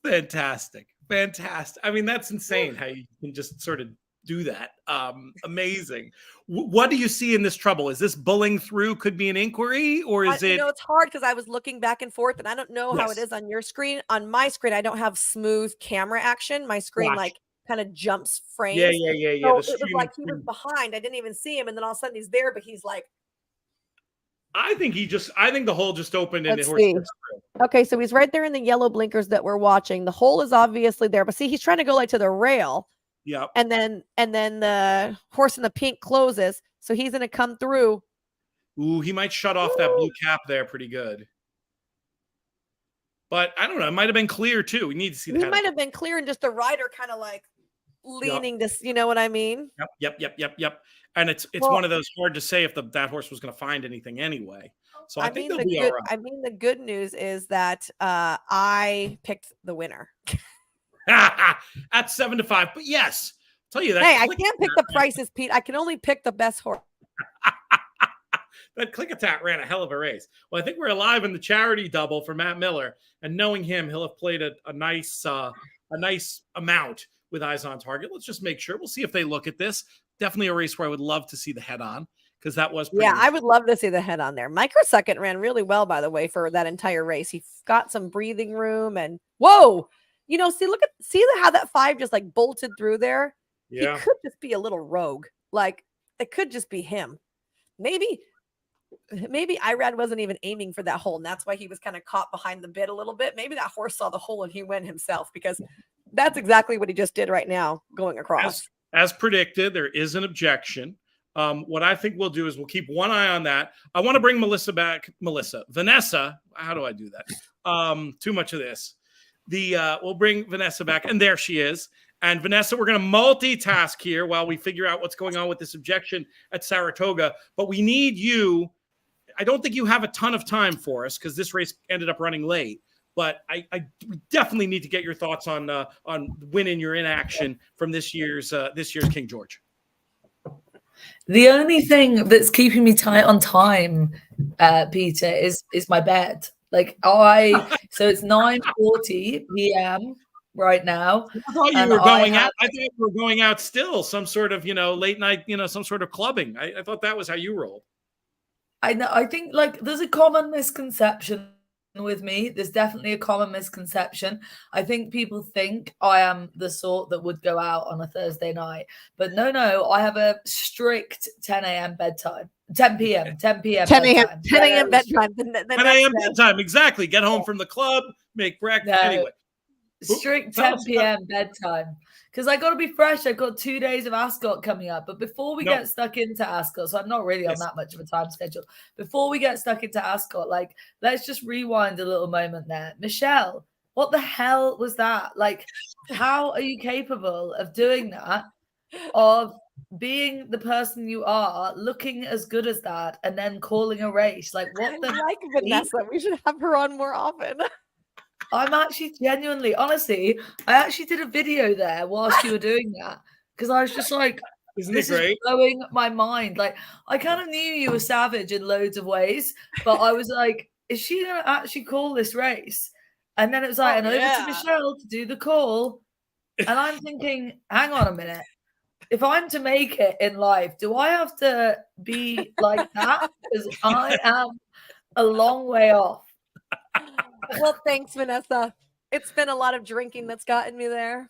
Fantastic. I mean, that's insane how you can just sort of do that. Amazing. What do you see in this trouble? Is this bulling through could be an inquiry, or is it? It's hard because I was looking back and forth, and I don't know how it is on your screen. On my screen, I don't have smooth camera action. My screen kind of jumps frames. Yeah. So it was like he was behind. I didn't even see him, and then all of a sudden he's there, but he's like. I think the hole just opened and Okay, so he's right there in the yellow blinkers that we're watching. The hole is obviously there, but see, he's trying to go like to the rail. Yeah. And then the horse in the pink closes, so he's going to come through. Ooh, he might shut off that blue cap there pretty good. But I don't know. It might have been clear too. We need to see that. He might have been clear and just the rider kind of like leaning this, you know what I mean? Yep. And it's one of those hard to say if that horse was going to find anything anyway. So I think they'll be all right. I mean, the good news is that I picked the winner. At 7-5. But yes, I'll tell you that. Hey, I can't pick the prices, Pete. I can only pick the best horse. That Click-a-Tat ran a hell of a race. Well, I think we're alive in the charity double for Matt Miller, and knowing him, he'll have played a nice amount with Eyes on Target. Let's just make sure. We'll see if they look at this. Definitely a race where I would love to see the head on, because that was pretty I would love to see the head on there. Microsecond ran really well, by the way, for that entire race. He got some breathing room, and whoa, see how that 5 just like bolted through there. Yeah, he could just be a little rogue. Like it could just be him. Maybe Irad wasn't even aiming for that hole, and that's why he was kind of caught behind the bit a little bit. Maybe that horse saw the hole and he went himself, because that's exactly what he just did right now, going across. As predicted, there is an objection. What I think we'll do is we'll keep one eye on that. I want to bring Vanessa. How do I do that? Too much of this. We'll bring Vanessa back, and there she is. And Vanessa, we're going to multitask here while we figure out what's going on with this objection at Saratoga. But we need you. I don't think you have a ton of time for us because this race ended up running late. But we definitely need to get your thoughts on winning your inaction from this year's King George. The only thing that's keeping me tight on time, Peter, is my bed. Like so it's 9:40 p.m. right now. I thought you were going out. I thought you were going out still, some sort of late night, some sort of clubbing. I thought that was how you rolled. I know. I think like there's a common misconception with me. There's definitely a common misconception. I think people think I am the sort that would go out on a Thursday night, but no, I have a strict 10 a.m. bedtime. 10 p.m. 10 p.m. 10 a.m. 10 a.m. bedtime. 10 a.m. bedtime. Exactly. Get home from the club, make breakfast. Anyway, strict 10 p.m. bedtime. Because I got to be fresh. I've got 2 days of Ascot coming up. But before we get stuck into Ascot, so I'm not really on that much of a time schedule. Before we get stuck into Ascot, like, let's just rewind a little moment there. Michelle, what the hell was that? Like, how are you capable of doing that? Of being the person you are, looking as good as that, and then calling a race? Like, what the? Like Vanessa, we should have her on more often. I'm actually genuinely, honestly, I actually did a video there whilst you were doing that because I was just like, this is blowing my mind. Like, I kind of knew you were savage in loads of ways, but I was like, is she going to actually call this race? And then it was like, over to Michelle to do the call. And I'm thinking, hang on a minute. If I'm to make it in life, do I have to be like that? Because I am a long way off. Well, thanks, Vanessa. It's been a lot of drinking that's gotten me there.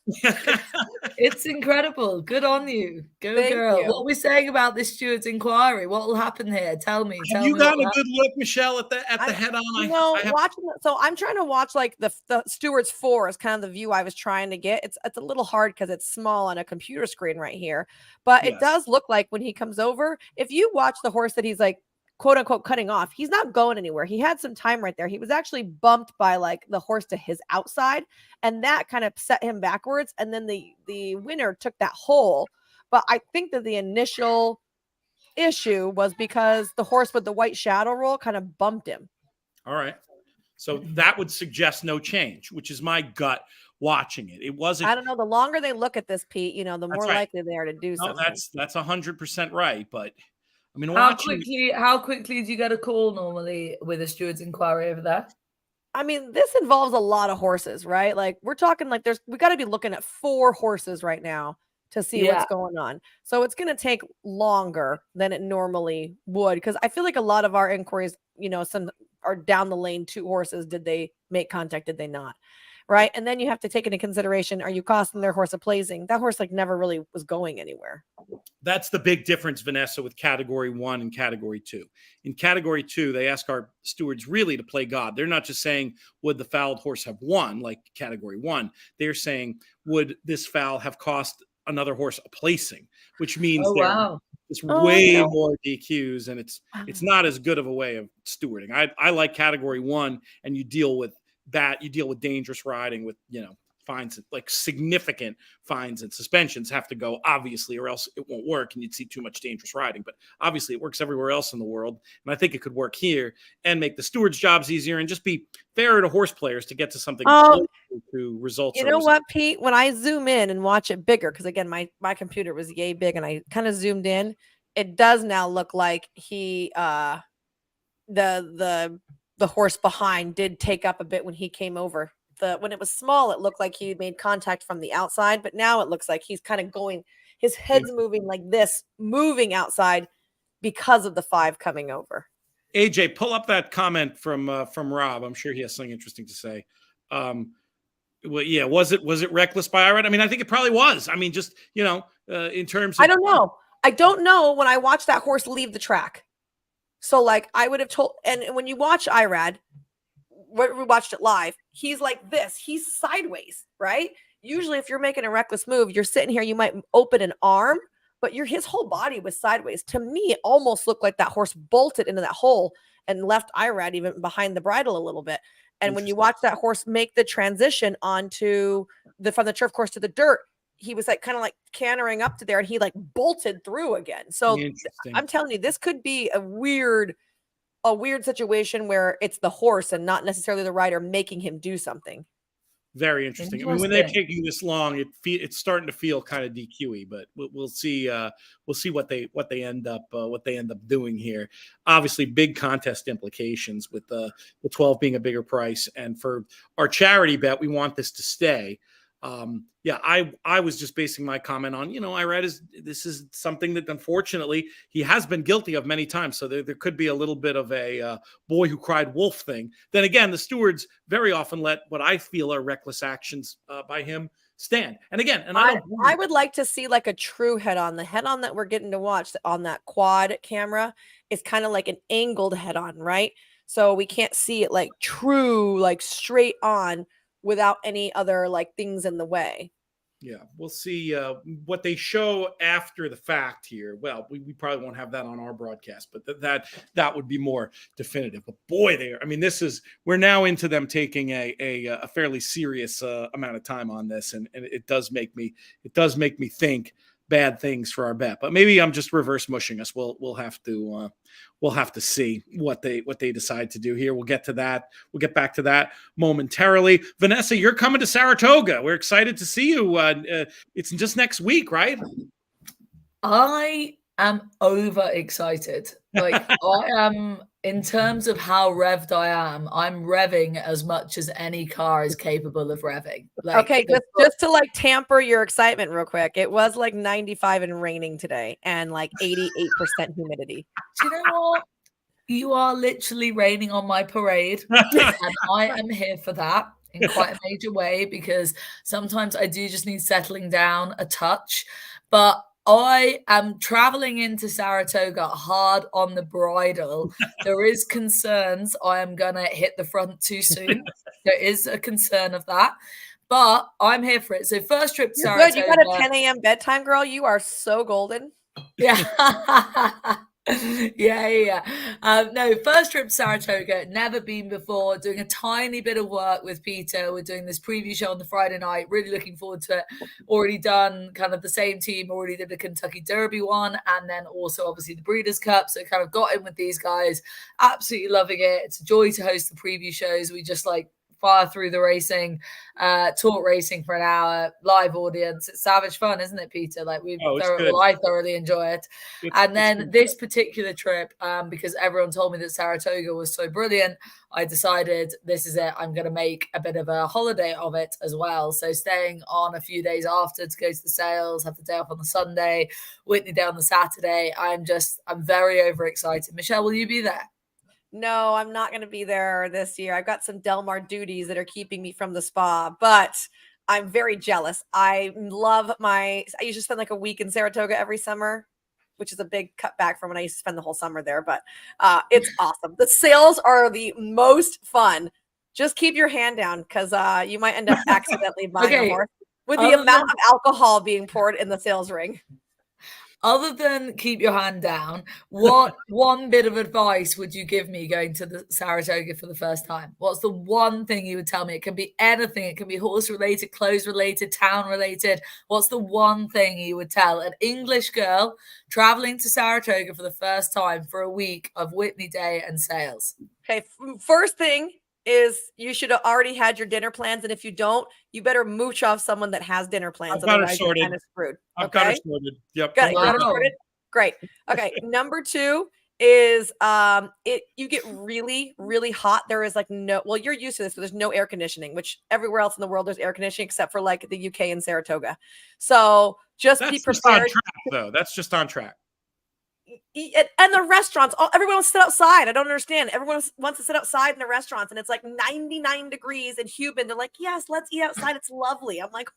It's incredible. Good on you. Thank girl. You. What are we saying about this steward's inquiry? What will happen here? Tell me. Have you gotten a good look, Michelle, at the head-on? Watching. So I'm trying to watch like the Steward's 4 is kind of the view I was trying to get. It's a little hard because it's small on a computer screen right here. But it does look like when he comes over, if you watch the horse that he's like, quote unquote cutting off, he's not going anywhere. He had some time right there. He was actually bumped by like the horse to his outside, and that kind of set him backwards. And then the winner took that hole. But I think that the initial issue was because the horse with the white shadow roll kind of bumped him. All right. So that would suggest no change, which is my gut watching it. It wasn't. I don't know. The longer they look at this, Pete, the more likely they are to do something. That's 100% right. But I mean, how quickly do you get a call normally with a steward's inquiry over there? I mean, this involves a lot of horses, right? Like we're talking like we got to be looking at 4 horses right now to see what's going on. So it's going to take longer than it normally would, because I feel like a lot of our inquiries, some are down the lane 2 horses. Did they make contact? Did they not? Right. And then you have to take into consideration, are you costing their horse a placing? That horse like never really was going anywhere. That's the big difference, Vanessa, with category 1 and category 2. In category 2, they ask our stewards really to play God. They're not just saying, would the fouled horse have won like category 1? They're saying, would this foul have cost another horse a placing, which means it's way more DQs, and it's not as good of a way of stewarding. I like category 1, and you deal with dangerous riding with, fines, like significant fines and suspensions have to go, obviously, or else it won't work and you'd see too much dangerous riding. But obviously it works everywhere else in the world. And I think it could work here and make the stewards' jobs easier and just be fairer to horse players to get to something to results. You know what, Pete? When I zoom in and watch it bigger, because again, my computer was yay big and I kind of zoomed in, it does now look like he the horse behind did take up a bit when he came over. When it was small, it looked like he made contact from the outside, but now it looks like he's kind of going, his head's moving like this, moving outside because of the 5 coming over. AJ, pull up that comment from Rob. I'm sure he has something interesting to say. Was it reckless by Irad? I mean, I think it probably was. I mean, just, in terms of, I don't know. I don't know when I watched that horse leave the track. So like I would have told, and when you watch Irad, we watched it live, he's like this, he's sideways, right? Usually if you're making a reckless move, you're sitting here, you might open an arm, but his whole body was sideways. To me, it almost looked like that horse bolted into that hole and left Irad even behind the bridle a little bit. And when you watch that horse make the transition onto from the turf course to the dirt, he was like kind of like cantering up to there, and he like bolted through again. So I'm telling you, this could be a weird situation where it's the horse and not necessarily the rider making him do something. Very interesting. I mean, when they're taking this long, it's starting to feel kind of DQ-y, but we'll see. We'll see what they end up doing here. Obviously, big contest implications with the 12 being a bigger price, and for our charity bet, we want this to stay. I was just basing my comment on, this is something that unfortunately he has been guilty of many times. So there could be a little bit of a boy who cried wolf thing. Then again, the stewards very often let what I feel are reckless actions by him stand. And again, I would like to see like a true head on. The head on that we're getting to watch on that quad camera is kind of like an angled head on, right? So we can't see it like true, like straight on, without any other like things in the way. Yeah, we'll see what they show after the fact here. Well, we probably won't have that on our broadcast, but that would be more definitive. But boy, we're now into them taking a fairly serious amount of time on this, and it does make me think bad things for our bet. But maybe I'm just reverse mushing us. We'll have to see what they decide to do here. We'll get to that. We'll get back to that momentarily. Vanessa, you're coming to Saratoga. We're excited to see you. It's just next week, right? I am overexcited. Like I am, in terms of how revved I am, I'm revving as much as any car is capable of revving. Like, okay, just to like tamper your excitement real quick. It was like 95 and raining today and like 88% humidity. Do you know what? You are literally raining on my parade. And I am here for that in quite a major way, because sometimes I do just need settling down a touch. But I am traveling into Saratoga hard on the bridle. There is concerns I am going to hit the front too soon. There is a concern of that. But I'm here for it. So first trip to Saratoga. Good. You got a 10 a.m. bedtime, girl. You are so golden. Yeah. Yeah. No, first trip to Saratoga, never been before, doing a tiny bit of work with Peter. We're doing this preview show on the Friday night, really looking forward to it. Already done kind of the same team, already did the Kentucky Derby one, and then also obviously the Breeders' Cup. So kind of got in with these guys, absolutely loving it. It's a joy to host the preview shows. We just like fire through the racing, talk racing for an hour, live audience. It's savage fun, isn't it, Peter? Like I thoroughly enjoy it. And then this particular trip, because everyone told me that Saratoga was so brilliant, I decided this is it. I'm going to make a bit of a holiday of it as well. So staying on a few days after to go to the sales, have the day off on the Sunday, Whitney Day on the Saturday. I'm very overexcited. Michelle, will you be there? No, I'm not going to be there this year. I've got some Del Mar duties that are keeping me from the spa, but I'm very jealous. I usually spend like a week in Saratoga every summer, which is a big cutback from when I used to spend the whole summer there, but it's awesome. The sales are the most fun. Just keep your hand down, because you might end up accidentally buying a horse with the amount of alcohol being poured in the sales ring. Other than keep your hand down, what one bit of advice would you give me going to the Saratoga for the first time? What's the one thing you would tell me? It can be anything. It can be horse related, clothes related, town related. What's the one thing you would tell an English girl traveling to Saratoga for the first time for a week of Whitney Day and sales? Okay, first thing is you should have already had your dinner plans, and if you don't, you better mooch off someone that has dinner plans. Otherwise, you're kind of screwed. I've got it sorted. Yep. Got it sorted. Great. Okay. Number 2 is you get really, really hot. There is like you're used to this, but there's no air conditioning, which everywhere else in the world there's air conditioning except for like the UK and Saratoga. So be prepared. Just on track, though. That's just on track. And the restaurants, everyone wants to sit outside. I don't understand. Everyone wants to sit outside in the restaurants, and it's like 99 degrees and humid. They're like, yes, let's eat outside. It's lovely. I'm like,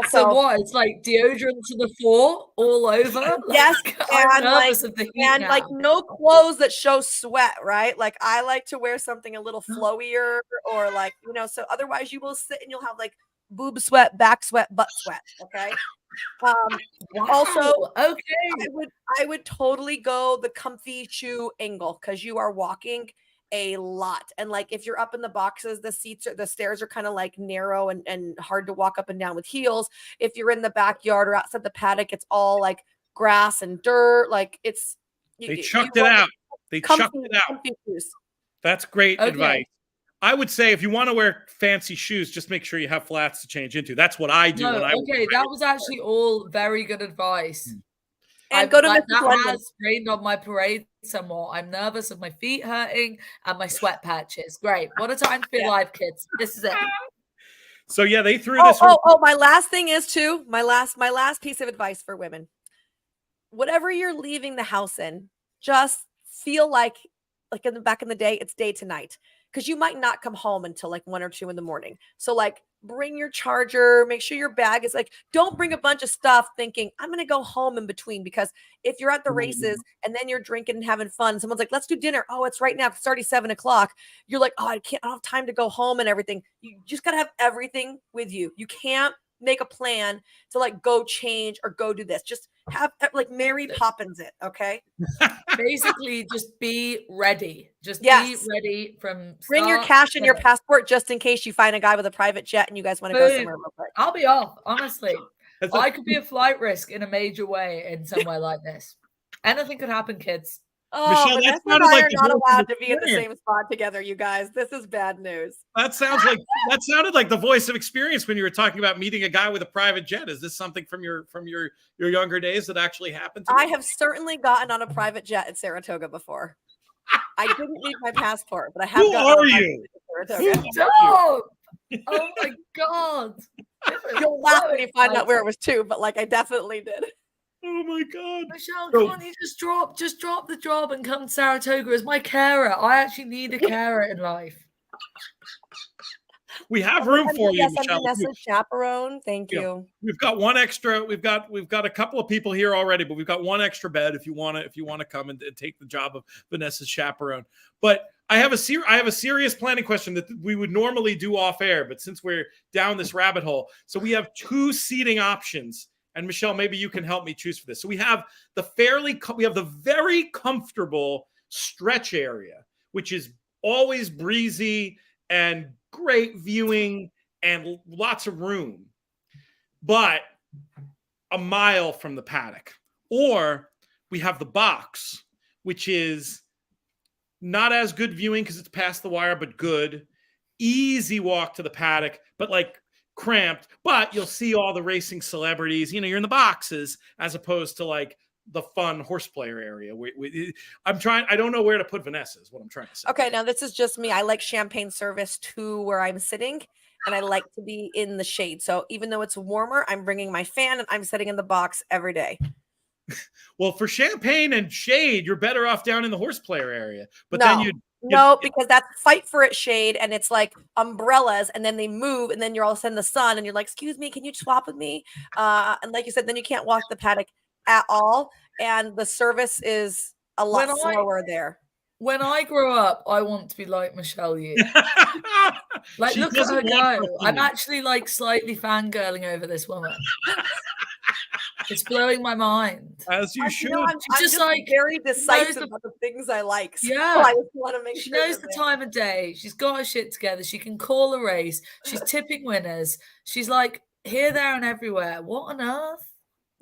so what? It's like deodorant to the floor all over. Yes, like no clothes that show sweat, right? Like I like to wear something a little flowier, or like so otherwise you will sit and you'll have like boob sweat, back sweat, butt sweat. Okay. Also, okay, I would totally go the comfy shoe angle because you are walking a lot. And like if you're up in the boxes, the stairs are kind of like narrow and hard to walk up and down with heels. If you're in the backyard or outside the paddock, it's all like grass and dirt. Like they chucked it out. They chucked it out. Shoes. That's great advice. I would say if you want to wear fancy shoes, just make sure you have flats to change into. That's what I do. No, that was actually all very good advice. And go to that has rained on my parade somewhat. I'm nervous of my feet hurting and my sweat patches. Great. What a time to be alive, kids. This is it. So yeah, they threw this. My last thing is too, my last piece of advice for women. Whatever you're leaving the house in, just feel like back in the day, it's day to night. Because you might not come home until like 1 or 2 in the morning. So like bring your charger, make sure your bag is like, don't bring a bunch of stuff thinking I'm going to go home in between. Because if you're at the races and then you're drinking and having fun, someone's like, let's do dinner. Oh, it's right now. It's already 7 o'clock. You're like, oh, I don't have time to go home and everything. You just got to have everything with you. You can't make a plan to like go change or go do this. Just have like Mary Poppins it. Okay. Basically just be ready. Just be ready bring your cash and your passport just in case you find a guy with a private jet and you guys want to go somewhere real quick. I'll be off, honestly. I could be a flight risk in a major way in somewhere like this. Anything could happen, kids. Oh, Michelle, Vanessa and I are not allowed to be in the same spot together, you guys. This is bad news. That sounded like the voice of experience when you were talking about meeting a guy with a private jet. Is this something from your younger days that actually happened to you? I have certainly gotten on a private jet at Saratoga before. I didn't need my passport, but I have. Who are you? Oh my God! You'll laugh when you find out where it was too, but like I definitely did. Oh my God. Michelle, can't you just drop the job and come to Saratoga as my carer? I actually need a carer in life. We have room for you, Michelle. Vanessa's chaperone. Thank you. We've got one extra. We've got a couple of people here already, but we've got one extra bed if you want to come and take the job of Vanessa's chaperone. But I have a serious planning question that we would normally do off air, but since we're down this rabbit hole, so we have 2 seating options. And Michelle, maybe you can help me choose for this. So we have the very comfortable stretch area, which is always breezy and great viewing and lots of room, but a mile from the paddock. Or we have the box, which is not as good viewing because it's past the wire, but good, easy walk to the paddock, but like cramped, but you'll see all the racing celebrities. You're in the boxes as opposed to like the fun horse player area. I don't know where to put Vanessa is what I'm trying to say. Okay, now this is just me. I like champagne service to where I'm sitting, and I like to be in the shade. So even though it's warmer, I'm bringing my fan and I'm sitting in the box every day. Well, for champagne and shade, you're better off down in the horse player area. But because that's fight for it shade, and it's like umbrellas, and then they move, and then you're all of a sudden in the sun, and you're like, excuse me, can you swap with me? And like you said, then you can't walk the paddock at all, and the service is a lot slower there. When I grow up, I want to be like Michelle Yu. Like, look at her go. I'm actually like slightly fangirling over this woman. It's blowing my mind. As you should. I'm just like very decisive about the things I like. So yeah. I just want to make she sure. She knows the time of day. She's got her shit together. She can call a race. She's tipping winners. She's like here, there, and everywhere. What on earth?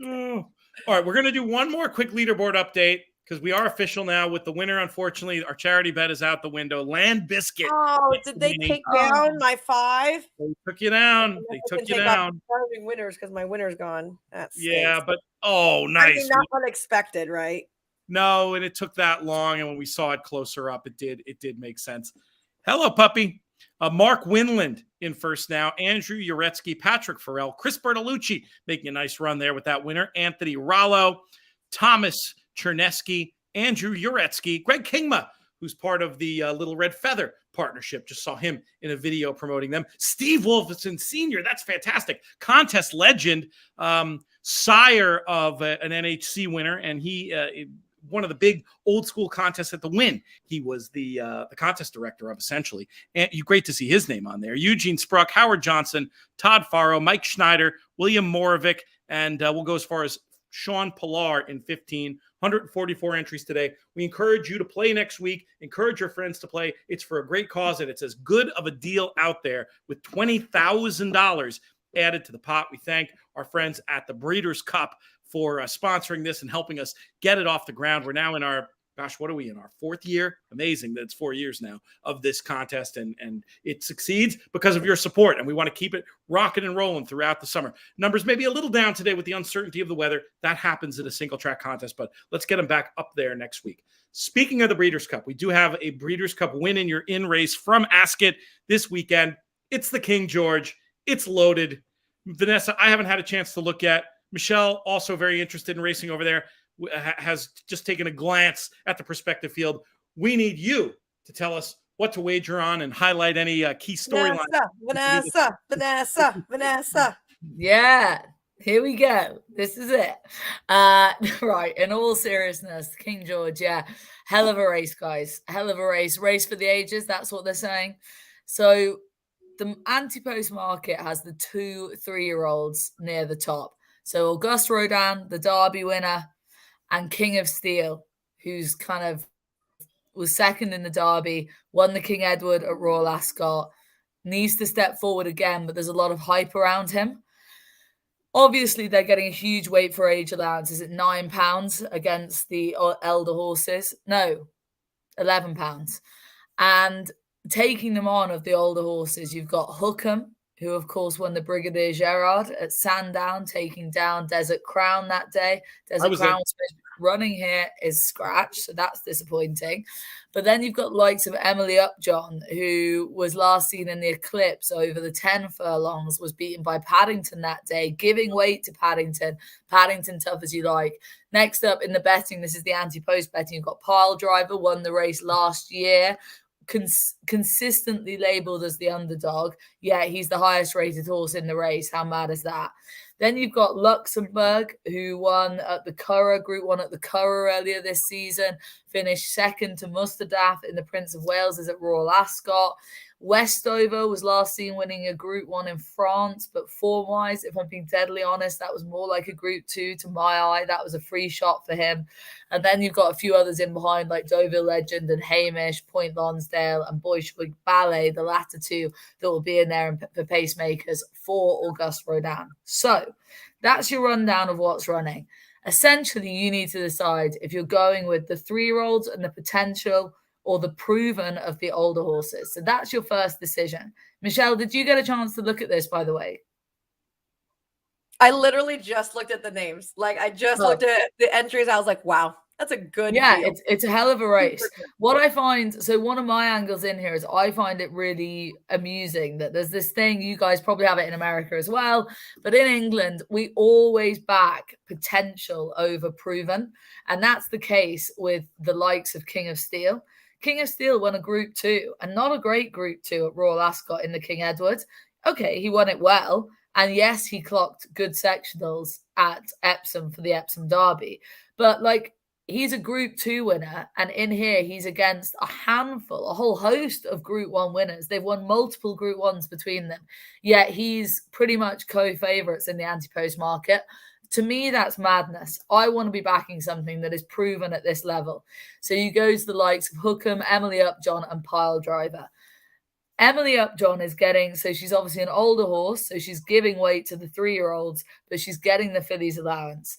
Oh. All right, we're going to do one more quick leaderboard update because we are official now with the winner. Unfortunately, our charity bet is out the window. Land Biscuit. Oh, did they take down my 5? They took you down. They took you down. Starving winners because my winner's gone. That's but nice. I mean, not unexpected, right? No, and it took that long, and when we saw it closer up, it did make sense. Hello, puppy. Mark Winland in first now. Andrew Uretsky, Patrick Farrell, Chris Bertolucci making a nice run there with that winner. Anthony Rollo, Thomas Chernesky, Andrew Uretsky, Greg Kingma, who's part of the Little Red Feather partnership. Just saw him in a video promoting them. Steve Wolfson Sr., that's fantastic. Contest legend, sire of an NHC winner, and he one of the big old school contests at the Win. He was the contest director of, essentially. And great to see his name on there. Eugene Spruck, Howard Johnson, Todd Farrow, Mike Schneider, William Moravik, and we'll go as far as Sean Pillar in 15. 144 entries today. We encourage you to play next week. Encourage your friends to play. It's for a great cause, and it's as good of a deal out there with $20,000 added to the pot. We thank our friends at the Breeders' Cup for sponsoring this and helping us get it off the ground. We're now in our, what are we in, our 4th year? Amazing that it's 4 years now of this contest, and it succeeds because of your support, and we want to keep it rocking and rolling throughout the summer. Numbers may be a little down today with the uncertainty of the weather. That happens in a single track contest, but let's get them back up there next week. Speaking of the Breeders' Cup, we do have a Breeders' Cup win in your in race from Ascot this weekend. It's the King George. It's loaded. Vanessa, I haven't had a chance to look at. Michelle, also very interested in racing over there, has just taken a glance at the prospective field. We need you to tell us what to wager on and highlight any key storylines. Vanessa. Yeah, here we go. This is it. Right, in all seriousness, King George, yeah, hell of a race, guys. Hell of a race. Race for the ages, that's what they're saying. So the anti-post market has the 2 3-year-olds near the top. So Auguste Rodin, the Derby winner, and King of Steel, who's kind of was second in the Derby, won the King Edward at Royal Ascot, needs to step forward again, but there's a lot of hype around him. Obviously, they're getting a huge weight for age allowance. Is it £9 against the elder horses? No, £11. And taking them on of the older horses, you've got Hookham, who, of course, won the Brigadier Gerard at Sandown, taking down Desert Crown that day. Desert Crown was running here is scratched, so that's disappointing. But then you've got likes of Emily Upjohn, who was last seen in the Eclipse over the 10 furlongs, was beaten by Paddington that day, giving weight to Paddington. Paddington, tough as you like. Next up in the betting, this is the anti-post betting. You've got Pile Driver, won the race last year, consistently labelled as the underdog. Yeah, he's the highest rated horse in the race. How mad is that? Then you've got Luxembourg, who won at the Curragh, Group 1 at the Curragh earlier this season, finished second to Mustardaf in the Prince of Wales's at Royal Ascot. Westover was last seen winning a Group 1 in France, but form-wise, if I'm being deadly honest, that was more like a Group 2 to my eye. That was a free shot for him. And then you've got a few others in behind, like Deauville Legend and Hamish, Point Lonsdale and Bolshevik Ballet, the latter two that will be in there for pacemakers for Auguste Rodin. So that's your rundown of what's running. Essentially, you need to decide if you're going with the 3-year-olds and the potential or the proven of the older horses. So that's your first decision. Michelle, did you get a chance to look at this, by the way? I literally just looked at the names. Like, I just looked at the entries. I was like, wow, that's a good deal. It's a hell of a race. What I find, so one of my angles in here is I find it really amusing that there's this thing, you guys probably have it in America as well, but in England, we always back potential over proven. And that's the case with the likes of King of Steel. King of Steel won a Group 2, and not a great Group 2 at Royal Ascot in the King Edward. Okay, he won it well. And yes, he clocked good sectionals at Epsom for the Epsom Derby. But, like, he's a Group 2 winner, and in here he's against a whole host of Group 1 winners. They've won multiple Group 1s between them. Yet he's pretty much co-favourites in the anti-post market. To me, that's madness. I want to be backing something that is proven at this level. So you go to the likes of Hookham, Emily Upjohn, and Pile Driver. Emily Upjohn is getting, so she's obviously an older horse, so she's giving weight to the 3-year-olds, but she's getting the fillies allowance.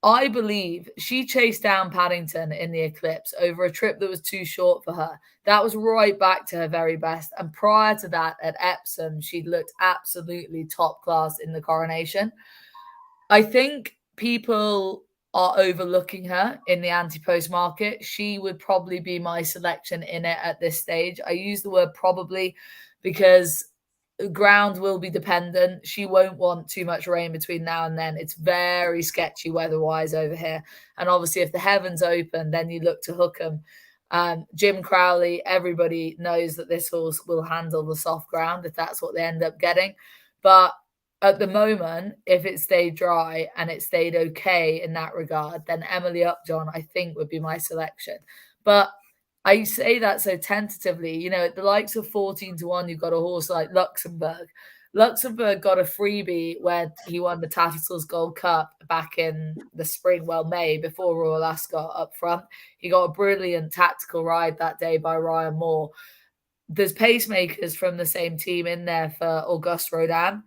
I believe she chased down Paddington in the Eclipse over a trip that was too short for her. That was right back to her very best. And prior to that, at Epsom, she'd looked absolutely top class in the Coronation. I think people are overlooking her in the anti-post market. She would probably be my selection in it at this stage. I use the word probably because ground will be dependent. She won't want too much rain between now and then. It's very sketchy weather-wise over here. And obviously, if the heavens open, then you look to Hookham. Jim Crowley, everybody knows that this horse will handle the soft ground if that's what they end up getting. But at the moment, if it stayed dry and it stayed okay in that regard, then Emily Upjohn, I think, would be my selection. But I say that so tentatively. You know, at the likes of 14-1, you've got a horse like Luxembourg. Luxembourg got a freebie when he won the Tattersall's Gold Cup back in the spring, May, before Royal Ascot up front. He got a brilliant tactical ride that day by Ryan Moore. There's pacemakers from the same team in there for Auguste Rodin.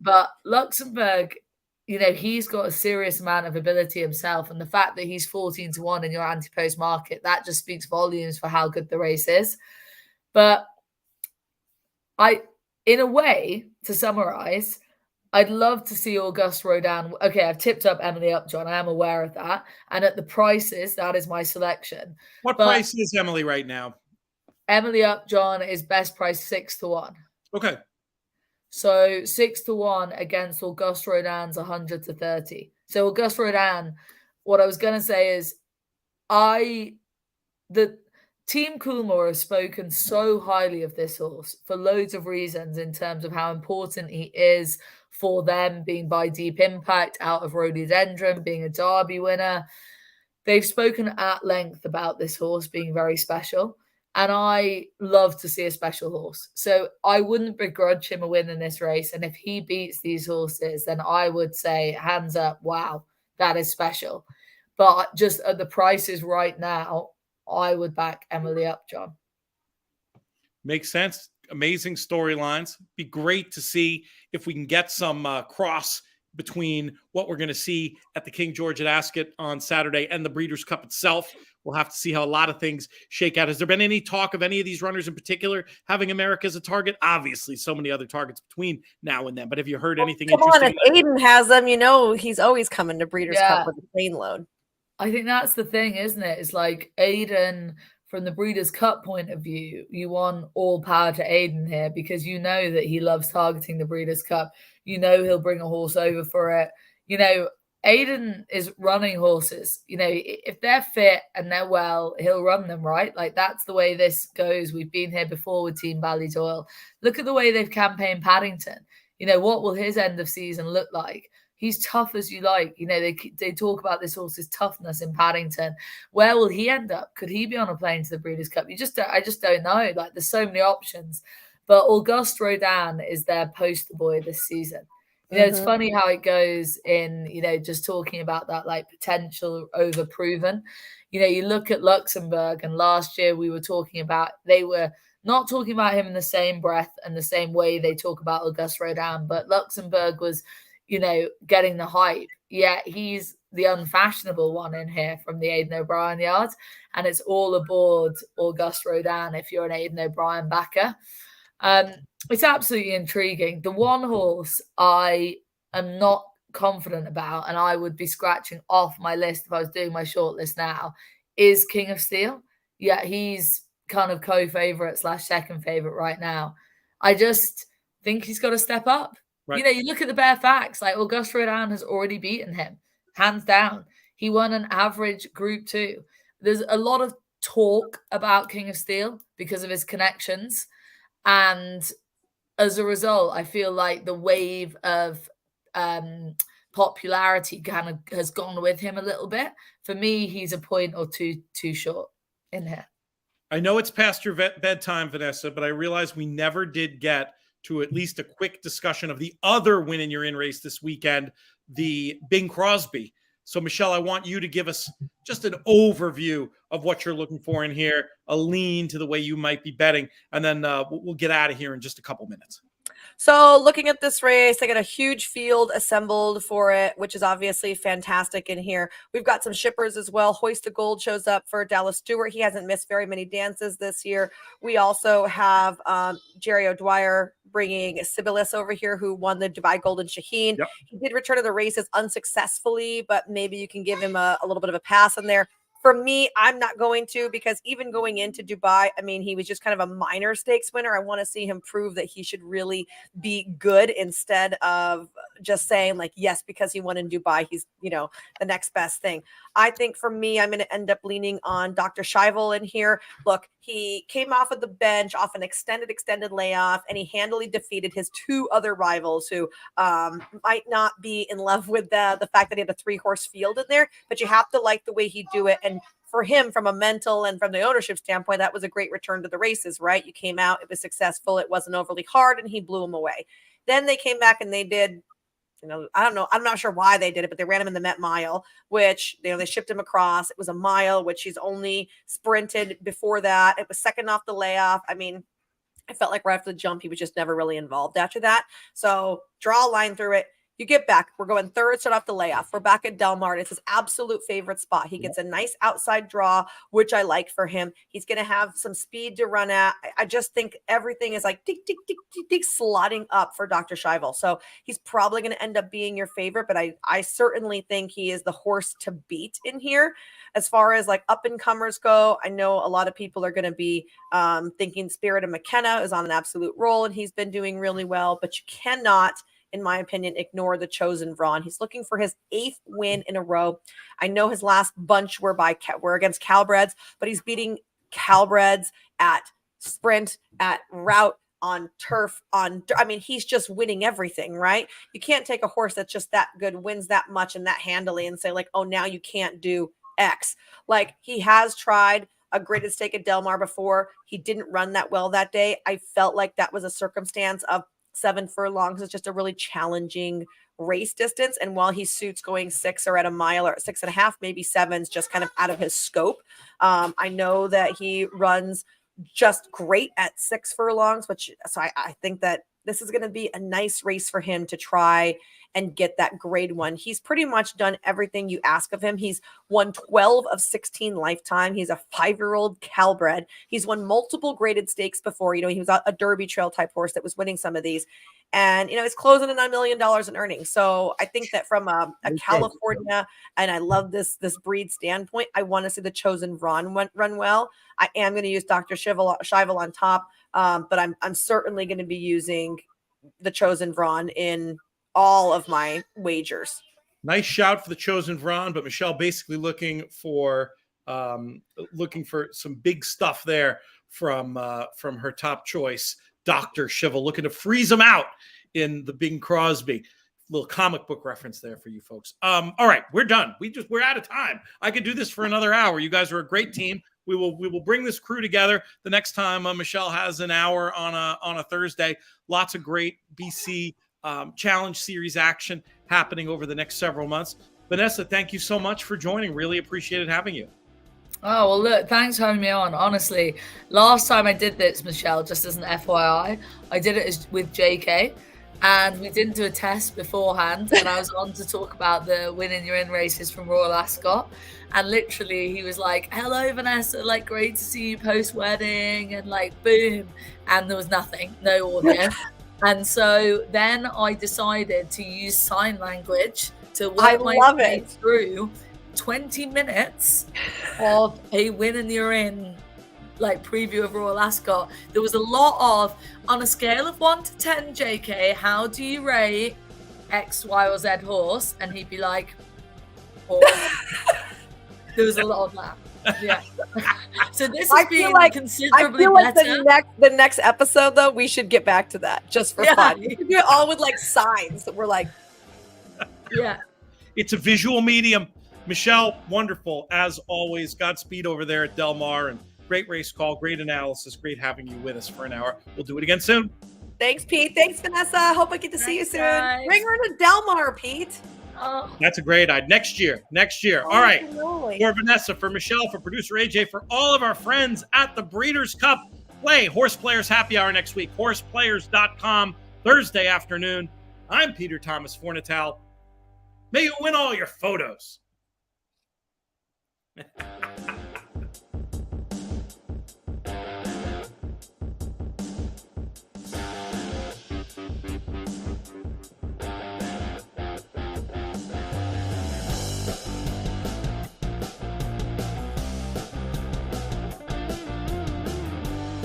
But Luxembourg, you know, he's got a serious amount of ability himself. And the fact that he's 14-1 in your anti-post market, that just speaks volumes for how good the race is. But in a way, to summarize, I'd love to see Auguste Rodin. Okay, I've tipped up Emily Upjohn. I am aware of that. And at the prices, that is my selection. What price is Emily right now? Emily Upjohn is best price 6-1. Okay. So 6-1 against Auguste Rodin's 100-30. So Auguste Rodin, what I was going to say is the Team Coolmore has spoken so highly of this horse for loads of reasons in terms of how important he is for them, being by Deep Impact, out of Rhododendron, being a Derby winner. They've spoken at length about this horse being very special. And I love to see a special horse. So I wouldn't begrudge him a win in this race. And if he beats these horses, then I would say, hands up, wow, that is special. But just at the prices right now, I would back Emily Upjohn. Makes sense. Amazing storylines. Be great to see if we can get some cross between what we're going to see at the King George at Ascot on Saturday and the Breeders' Cup itself. We'll have to see how a lot of things shake out. Has there been any talk of any of these runners in particular having America as a target? Obviously, so many other targets between now and then. But have you heard anything interesting? Come on, if Aiden has them, you know he's always coming to Breeders' Cup with a plane load. I think that's the thing, isn't it? It's like Aiden, from the Breeders' Cup point of view, you want all power to Aiden here because you know that he loves targeting the Breeders' Cup. You know he'll bring a horse over for it. You know, Aiden is running horses. You know, if they're fit and they're well, he'll run them, right? Like, that's the way this goes. We've been here before with Team Ballydoyle. Look at the way they've campaigned Paddington. You know, what will his end of season look like? He's tough as you like. You know, they talk about this horse's toughness in Paddington. Where will he end up? Could he be on a plane to the Breeders' Cup? I just don't know. Like, there's so many options. But Auguste Rodin is their poster boy this season. You know, it's funny how it goes in, you know, just talking about that, like, potential overproven. You know, you look at Luxembourg, and last year we were talking about, they were not talking about him in the same breath and the same way they talk about Auguste Rodin, but Luxembourg was, you know, getting the hype. Yeah, he's the unfashionable one in here from the Aidan O'Brien yards, and it's all aboard Auguste Rodin if you're an Aidan O'Brien backer. It's absolutely intriguing. The one horse I am not confident about, and I would be scratching off my list if I was doing my short list now, is King of Steel. Yeah, he's kind of co-favorite / second favorite right now. I just think he's got to step up. Right. You know, you look at the bare facts, like Auguste Rodin has already beaten him, hands down. He won an average Group 2. There's a lot of talk about King of Steel because of his connections. And as a result, I feel like the wave of popularity kind of has gone with him a little bit. For me, he's a point or two too short in here. I know it's past your bedtime, Vanessa, but I realize we never did get to at least a quick discussion of the other win in your in race this weekend, the Bing Crosby. So, Michelle, I want you to give us just an overview of what you're looking for in here, a lean to the way you might be betting, and then we'll get out of here in just a couple minutes. So looking at this race, I got a huge field assembled for it, which is obviously fantastic in here. We've got some shippers as well. Hoist the Gold shows up for Dallas Stewart. He hasn't missed very many dances this year. We also have Jerry O'Dwyer bringing Sibylis over here, who won the Dubai Golden Shaheen. Yep. He did return to the races unsuccessfully, but maybe you can give him a little bit of a pass in there. For me, I'm not going to, because even going into Dubai, I mean, he was just kind of a minor stakes winner. I want to see him prove that he should really be good instead of just saying like, yes, because he won in Dubai, he's, you know, the next best thing. I think for me, I'm going to end up leaning on Dr. Scheibel in here. Look, He came off of the bench off an extended layoff, and he handily defeated his 2 other rivals who might not be in love with the fact that he had a 3-horse field in there, but you have to like the way he do it. And for him, from a mental and from the ownership standpoint, that was a great return to the races, right? You came out, it was successful, it wasn't overly hard, and he blew him away. Then they came back and they did, I don't know. I'm not sure why they did it, but they ran him in the Met Mile, which, they shipped him across. It was a mile, which he's only sprinted before that. It was second off the layoff. I mean, I felt like right after the jump, he was just never really involved after that. So draw a line through it. You get back. We're going third, start off the layoff. We're back at Del Mar. It's his absolute favorite spot. He gets a nice outside draw, which I like for him. He's going to have some speed to run at. I just think everything is like tick, tick, tick, tick, tick, slotting up for Dr. Scheibel. So he's probably going to end up being your favorite, but I certainly think he is the horse to beat in here. As far as like up and comers go, I know a lot of people are going to be thinking Spirit of McKenna is on an absolute roll, and he's been doing really well, but you cannot, in my opinion, ignore the Chosen Vron. He's looking for his 8th win in a row. I know his last bunch were against Calbreds, but he's beating Calbreds at sprint, at route, on turf, he's just winning everything, right? You can't take a horse that's just that good, wins that much and that handily, and say like, oh, now you can't do X. Like, he has tried a graded stake at Del Mar before. He didn't run that well that day. I felt like that was a circumstance of 7 furlongs. It's just a really challenging race distance. And while he suits going 6 or at a mile or at 6.5, maybe 7's just kind of out of his scope. I know that he runs just great at 6 furlongs, so I think that this is going to be a nice race for him to try and get that grade 1. He's pretty much done everything you ask of him. He's won 12 of 16 lifetime. He's a 5-year-old Calbred. He's won multiple graded stakes before. He was a Derby Trail type horse that was winning some of these. And, he's closing in $9 million in earnings. So I think that from a California, and I love this breed standpoint, I want to see the Chosen Vron run well. I am going to use Dr. Scheibel on top, but I'm certainly going to be using the Chosen Vron in all of my wagers. Nice shout for the Chosen Vron, but Michelle basically looking for some big stuff there from her top choice, Dr. Scheibel, looking to freeze him out in the Bing Crosby. Little comic book reference there for you folks. All right, we're done. We're out of time. I could do this for another hour. You guys are a great team. We will bring this crew together the next time Michelle has an hour on a Thursday. Lots of great BC Challenge Series action happening over the next several months. Vanessa, thank you so much for joining. Really appreciated having you. Oh, well, look, thanks for having me on. Honestly, last time I did this, Michelle, just as an FYI, I did it with JK, and we didn't do a test beforehand, and I was on to talk about the Win in Your In races from Royal Ascot, and literally he was like, hello, Vanessa, like, great to see you post-wedding, and like, boom, and there was nothing, no audio. And so then I decided to use sign language to work my way through 20 minutes of a Win and You're In like preview of Royal Ascot. There was a lot of, on a scale of 1 to 10, JK, how do you rate X, Y, or Z horse? And he'd be like, 4. There was a lot of that. Yeah. So this has been considerably better. The next episode, though, we should get back to that just for fun. We can do it all with like signs that we're like, yeah. It's a visual medium. Michelle, wonderful as always. Godspeed over there at Del Mar, and great race call, great analysis, great having you with us for an hour. We'll do it again soon. Thanks, Pete. Thanks, Vanessa. Hope I get to see you soon. Guys. Bring her to Del Mar, Pete. Oh. That's a great idea. Next year. Oh, all right. absolutely. For Vanessa, for Michelle, for producer AJ, for all of our friends at the Breeders' Cup, play Horseplayers Happy Hour next week. Horseplayers.com, Thursday afternoon. I'm Peter Thomas Fornatal. May you win all your photos.